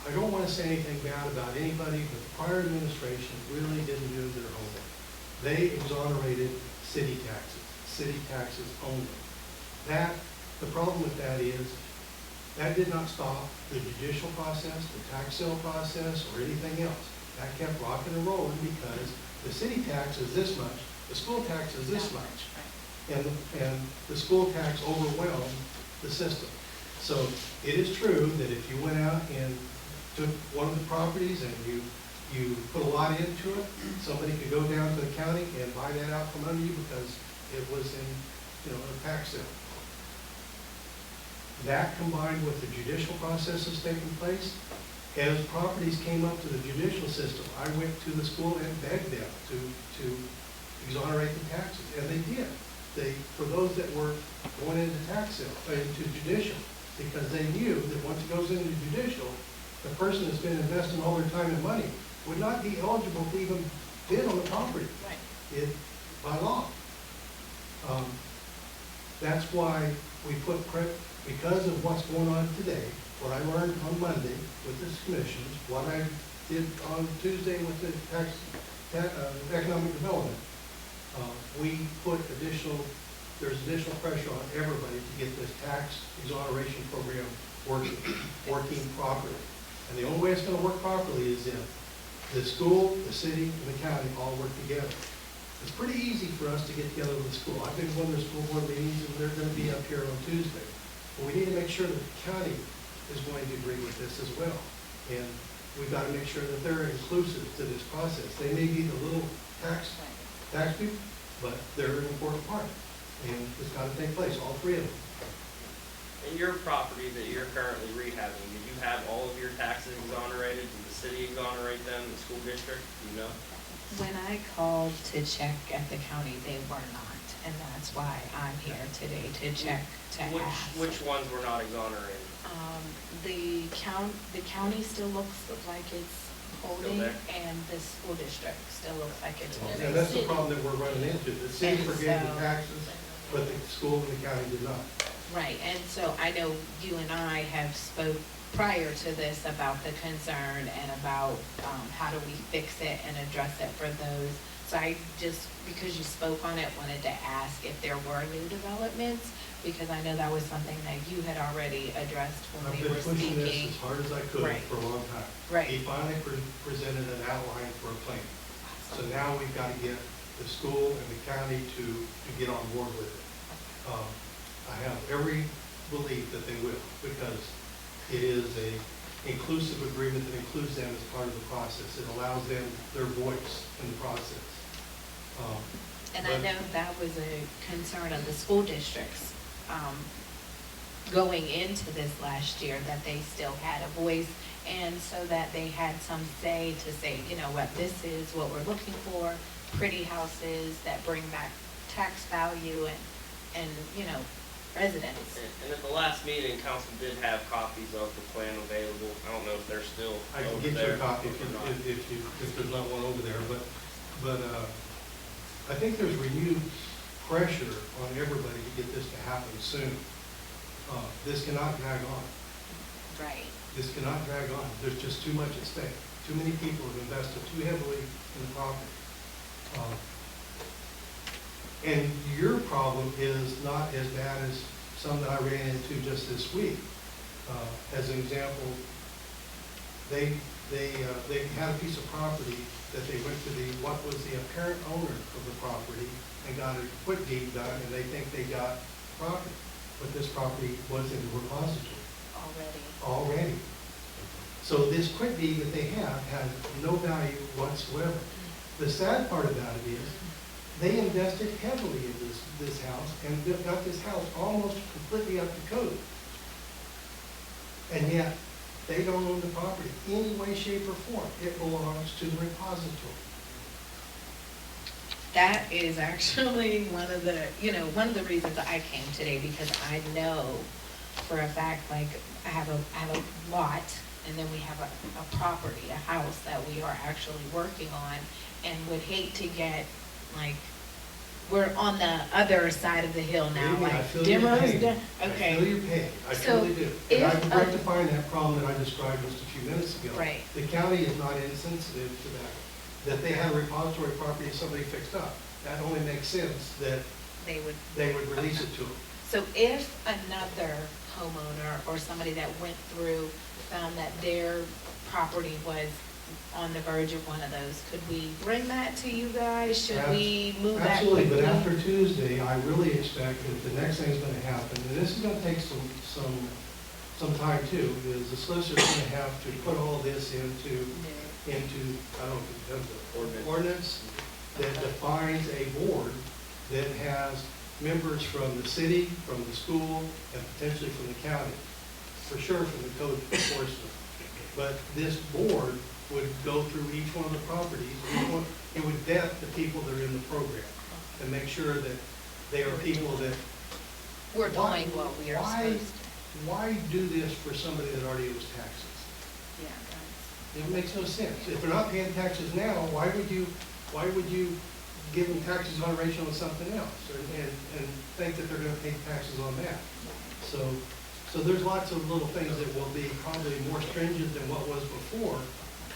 I don't want to say anything bad about anybody, but the prior administration really didn't do their homework. They exonerated city taxes only. The problem with that is, that did not stop the judicial process, the tax sale process, or anything else. That kept rocking and rolling because the city tax is this much, the school tax is this much. And the school tax overwhelmed the system. So it is true that if you went out and took one of the properties and you put a lot into it, somebody could go down to the county and buy that out from under you because it was in, a tax sale. That combined with the judicial processes taking place, as properties came up to the judicial system, I went to the school and begged them to exonerate the taxes, and they did. For those that were going into tax sale, into judicial, because they knew that once it goes into judicial, the person that's been investing all their time and money would not be eligible to even bid on the property. Right. By law. That's why we put because of what's going on today, what I learned on Monday with the commissions, what I did on Tuesday with the economic development, we put there's additional pressure on everybody to get this tax exoneration program working properly. And the only way it's going to work properly is if the school, the city, and the county all work together. It's pretty easy for us to get together with the school. I've been going to school board meetings, and they're going to be up here on Tuesday. But we need to make sure that the county is going to agree with this as well. And we've got to make sure that they're inclusive to this process. They may be the little tax people, but they're an important part. And it's got to take place, all three of them. In your property that you're currently rehabbing, did you have all of your taxes exonerated? Did the city exonerate them, the school district? Do you know? When I called to check at the county, they were not, and that's why I'm here today to check, to ask. Which ones were not exonerated? The county still looks like it's holding, and the school district still looks like it's holding. And that's the problem that we're running into. The city forgave the taxes, but the school and the county did not. Right, and so I know you and I have spoke prior to this about the concern and about how do we fix it and address it for those. So I just, because you spoke on it, wanted to ask if there were new developments, because I know that was something that you had already addressed when we were speaking. I've been pushing this as hard as I could for a long time. Right. He finally presented an outline for a plan. So now we've got to get the school and the county to get on board with it. I have every belief that they will, because it is a inclusive agreement that includes them as part of the process. It allows them their voice in the process. And I know that was a concern of the school districts going into this last year, that they still had a voice, and so that they had some say to say, you know what, this is what we're looking for, pretty houses that bring back tax value and residents. And at the last meeting, council did have copies of the plan available. I don't know if they're still I can over get you there a copy or not. if there's not one over there, but I think there's renewed pressure on everybody to get this to happen soon. This cannot drag on. Right. This cannot drag on. There's just too much at stake. Too many people have invested too heavily in the property. And your problem is not as bad as some that I ran into just this week. As an example, they had a piece of property that they went to what was the apparent owner of the property and got a quick deed done, and they think they got property. But this property was in the repository. Already. So this quick deed that they have has no value whatsoever. The sad part about it is They invested heavily in this house and got this house almost completely up to code. And yet, they don't own the property in any way, shape, or form. It belongs to the repository. That is actually one of the reasons I came today, because I know for a fact, like, I have a lot, and then we have a property, a house that we are actually working on, and would hate to get, like, we're on the other side of the hill now, Believe me, I like, feel your demos, pain. okay. I feel your pain, I So, truly do. if And I'm a- rectifying that problem that I described just a few minutes ago. Right. The county is not insensitive to that they have a repository property somebody fixed up. That only makes sense that They would. they would release it to them. So if another homeowner or somebody that went through found that their property was on the verge of one of those, could we bring that to you guys? Should we move that Absolutely, quickly? but after Tuesday, I really expect that the next thing's gonna happen, and this is gonna take some time too, is the solicitor's gonna have to put all this into, I don't know if it does the ordinance that defines a board that has members from the city, from the school, and potentially from the county, for sure from the code enforcement. But this board would go through each one of the properties, it would vet the people that are in the program, and make sure that they are people that. We're doing what we are supposed to. Why do this for somebody that already owes taxes? Yeah, that's. It makes no sense. If they're not paying taxes now, why would you give them tax exoneration on something else, and think that they're gonna pay taxes on that? So there's lots of little things that will be probably more stringent than what was before,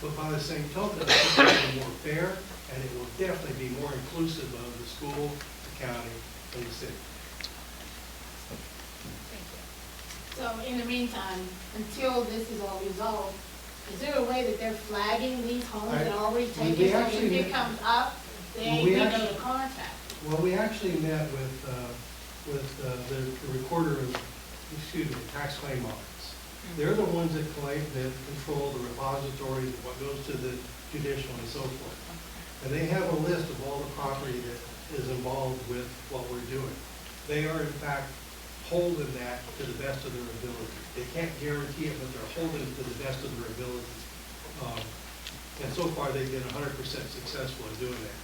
but by the same token, I think it'll be more fair, and it will definitely be more inclusive of the school, the county, and the city. So in the meantime, until this is all resolved, is there a way that they're flagging these homes that are already we taken, so actually if it met- comes up, they ain't we gonna actually- go to contact? Well, we actually met with the recorder of, tax claim office. They're the ones that control the repository, what goes to the judicial and so forth. And they have a list of all the property that is involved with what we're doing. They are in fact holding that to the best of their ability. They can't guarantee it, but they're holding it to the best of their ability. And so far, they've been 100% successful in doing that.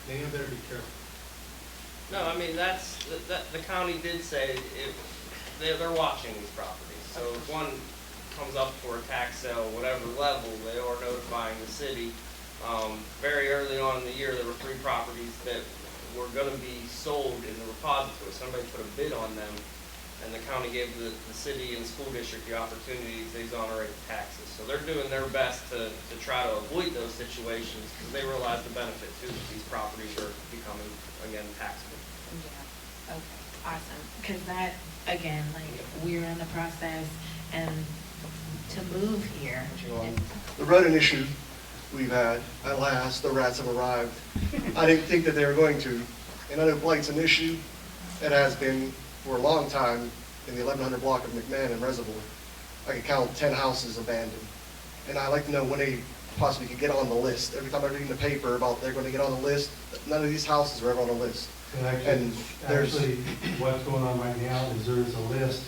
They better be careful. No, I mean, the county did say they're watching these properties. So if one comes up for a tax sale, whatever level, they are notifying the city. Very early on in the year, there were 3 properties that were gonna be sold in the repository. Somebody put a bid on them, and the county gave the city and the school district the opportunity to exonerate taxes. So they're doing their best to try to avoid those situations, because they realize the benefit too, that these properties are becoming, again, taxable. Yeah, okay, awesome, because that, again, like, we're in the process, and to move here. The rodent issue we've had, at last, the rats have arrived. I didn't think that they were going to, and I know blight's an issue. It has been for a long time in the 1100 block of McMahon and Reservoir. I could count 10 houses abandoned. And I'd like to know when they possibly could get on the list. Every time I read in the paper about they're going to get on the list, none of these houses are ever on the list. And actually, what's going on right now is there's a list.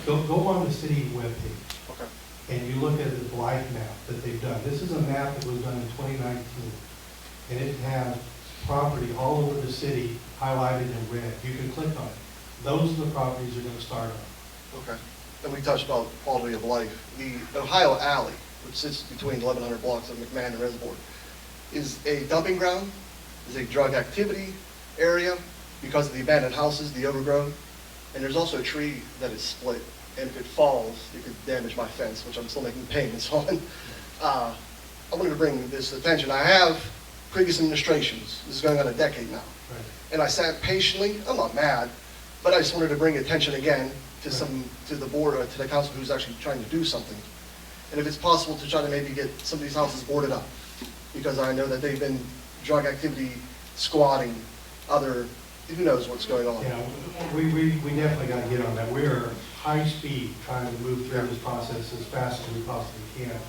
Go on the city webpage. Okay. And you look at the blight map that they've done. This is a map that was done in 2019. And it has property all over the city highlighted in red. You can click on it. Those are the properties you're going to start on. Okay. And we touched about quality of life. The Ohio Alley, which sits between 1100 blocks of McMahon and Reservoir, is a dumping ground, is a drug activity area because of the abandoned houses, the overgrowth, and there's also a tree that is split, and if it falls, it could damage my fence, which I'm still making payments on. I wanted to bring this attention. I have previous administrations. This is going on a decade now. Right. And I sat patiently. I'm not mad, but I just wanted to bring attention again to to the board, or to the council who's actually trying to do something. And if it's possible to try to maybe get some of these houses boarded up, because I know that they've been drug activity, squatting, who knows what's going on. Yeah, we definitely got to get on that. We're high speed trying to move through this process as fast as we possibly can.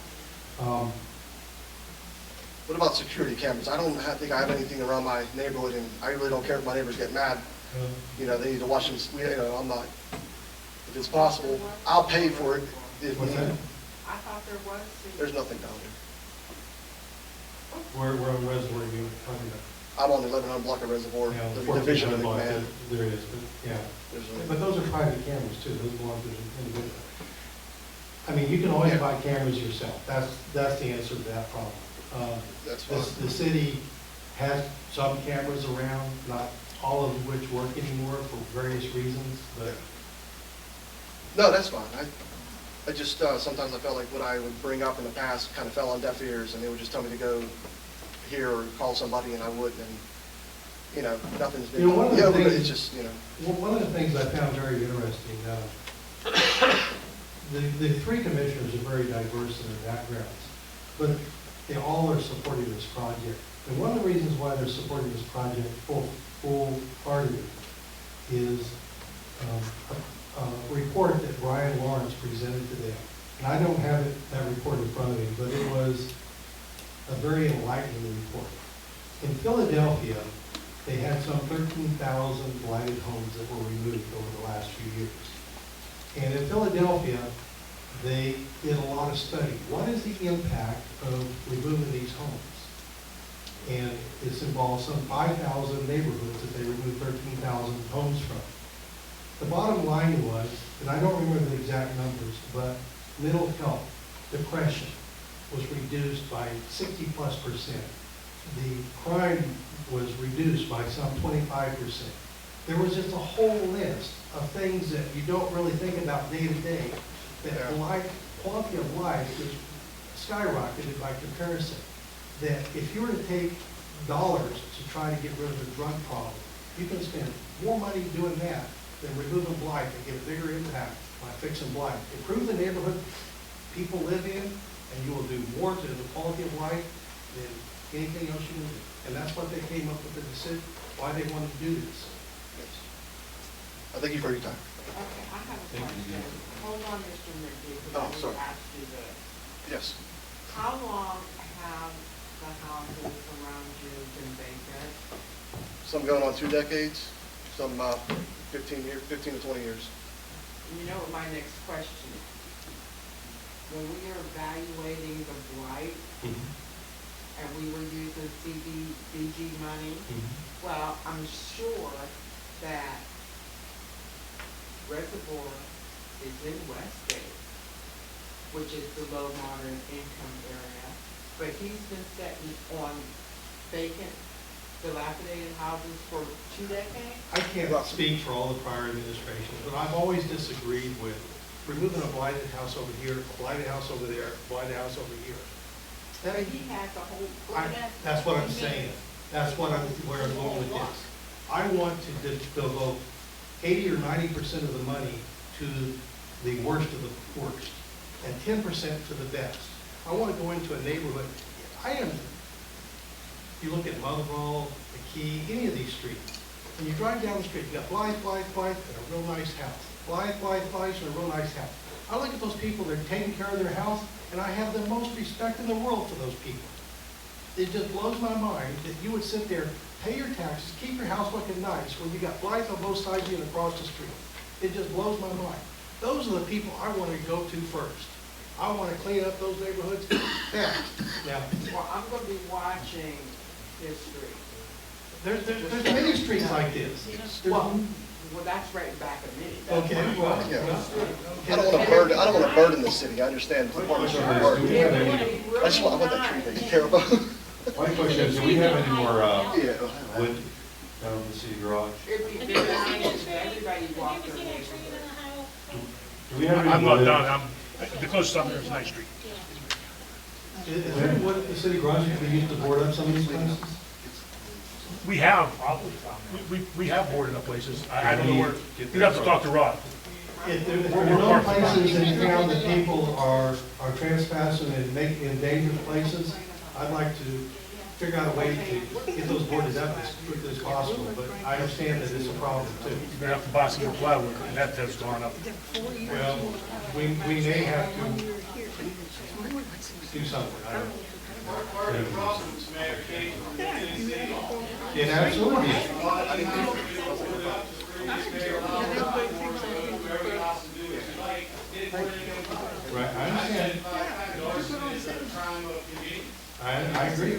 What about security cameras? I don't think I have anything around my neighborhood, and I really don't care if my neighbors get mad. You know, they need to watch them, you know, I'm not, if it's possible, I'll pay for it if What's that? I thought there was. there's nothing down there. Where on Reservoir are you talking about? I'm on the 1100 block of Reservoir, Yeah, the 1400 division of block, McMahon. There is, but, yeah. There's a- But those are private cameras too, those belong to the individual. I mean, you can always buy cameras yourself, that's the answer to that problem. That's fine. The city has some cameras around, not all of which work anymore for various reasons, but No, that's fine. I just, sometimes I felt like what I would bring up in the past kind of fell on deaf ears, and they would just tell me to go here or call somebody, and I wouldn't, and, you know, nothing's been, You know, one of the yeah, but things- it's just, you know. well, one of the things I found very interesting, the three commissioners are very diverse in their backgrounds, but they all are supporting this project. And one of the reasons why they're supporting this project full-heartedly is a report that Brian Lawrence presented to them. And I don't have that report in front of me, but it was a very enlightening report. In Philadelphia, they had some 13,000 blighted homes that were removed over the last few years. And in Philadelphia, they did a lot of study. What is the impact of removing these homes? And it's involved some 5,000 neighborhoods that they removed 13,000 homes from. The bottom line was, and I don't remember the exact numbers, but mental health, depression was reduced by 60+%. The crime was reduced by some 25%. There was just a whole list of things that you don't really think about day to day, that quality of life is skyrocketed by comparison. That if you were to take dollars to try to get rid of the drug problem, you can spend more money doing that than removing blight and get a bigger impact by fixing blight. Improve the neighborhood people live in, and you will do more to the quality of life than anything else you can do. And that's what they came up with the decision, why they wanted to do this. Yes. I thank you for your time. Okay, I have a question. Hold on, Mr. McGee, Oh, because I sorry. will ask you this. Yes. How long have the houses around you been vacant? Some going on 2 decades, some 15 to 20 years. You know what my next question is? When we are evaluating the blight, and we were using Cdbg money, well, I'm sure that Reservoir is in Westgate, which is the low moderate income area, but he's been sitting on vacant, dilapidated houses for 2 decades? I can't speak for all the prior administrations, but I've always disagreed with removing a blighted house over here, a blighted house over there, a blighted house over here. But he has a whole. That's what I'm saying. That's what where I'm going with this. I want to devote 80 or 90% of the money to the worst of the worst, and 10% to the best. I want to go into a neighborhood. You look at Motherwell, the Key, any of these streets. When you drive down the street, you got blight, and a real nice house. Blight, and a real nice house. I look at those people, they're taking care of their house, and I have the most respect in the world for those people. It just blows my mind that you would sit there, pay your taxes, keep your house looking nice, when you got blight on both sides of you and across the street. It just blows my mind. Those are the people I want to go to first. I want to clean up those neighborhoods fast. Now, Well, I'm gonna be watching his street. there's many streets like this. Well, that's right back of me. Okay, well, Yeah. I don't want to burden the city. I understand the department's hard. I just want that tree that you care about. My question is, do we have any more Yeah. wood down in the city garage? It'd be very nice if everybody walked their neighborhood. Do we have any I'm not wood? done, the closest up there is Ninth Street. is there wood at the city garage that we use to board up some of these places? We have, we have boarded up places. I don't know where, you'd have to talk to Rod. If there are no places in town that people are trespassing and making in dangerous places, I'd like to figure out a way to get those boarded up as quickly as possible, but I understand that it's a problem too. You're gonna have to buy some more plywood, and that has gone up. Well, we may have to do something, I don't know. It absolutely is. Right, I understand. I agree.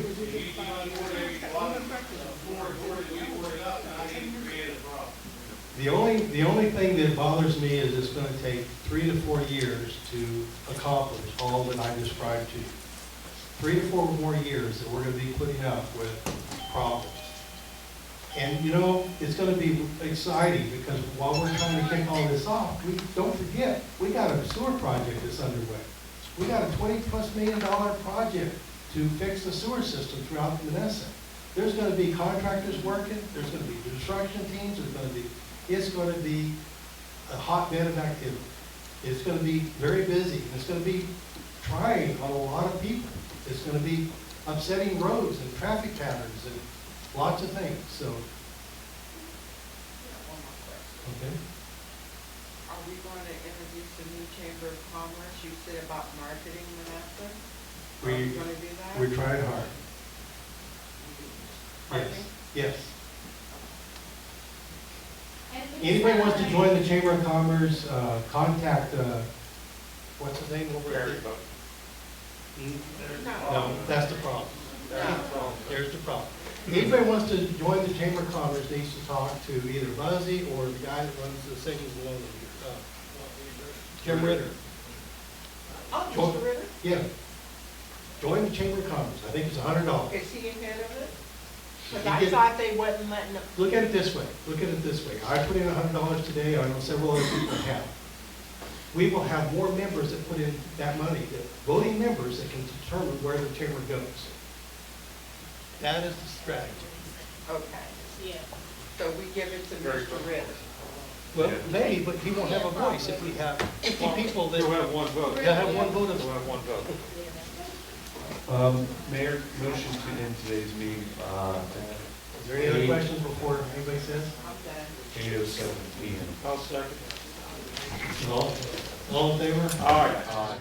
The only thing that bothers me is it's gonna take 3 to 4 years to accomplish all that I described to you. 3 to 4 more years that we're gonna be putting up with problems. And you know, it's gonna be exciting because while we're trying to kick all this off, we don't forget, we got a sewer project that's underway. We got a $20+ million project to fix the sewer system throughout Monessen. There's gonna be contractors working, there's gonna be construction teams, it's gonna be a hotbed of activity. It's gonna be very busy, and it's gonna be trying on a lot of people. It's gonna be upsetting roads and traffic patterns and lots of things, so. Okay. Are we going to introduce a new Chamber of Commerce? You said about marketing, Monessen? Are we going to do that? We're trying hard. Pardon Yes, me? yes. Anybody wants to join the Chamber of Commerce, contact, what's his name over there? No, that's the problem. There's the problem. Anybody wants to join the Chamber of Commerce needs to talk to either Buzzy or the guy that runs the singing balloon, Jim Ritter. Oh, Join- Mr. Ritter? Yeah. Join the Chamber of Commerce. I think it's $100. Is he ahead of it? Because You I get- thought they wasn't letting them. Look at it this way. Look at it this way. I put in $100 today. I know several other people have. We will have more members that put in that money, the voting members that can determine where the chamber goes. That is the strategy. Okay. Yeah. So we give it to Mr. Ritter. Well, maybe, but he won't have a voice if we have 50 people that. He'll have one vote. They'll have one vote. He'll have one vote. Mayor, motion to end today's meeting, Is there any other questions before anybody says? I'm done. 8:07 PM. I'll second. All in favor? All right. Aye.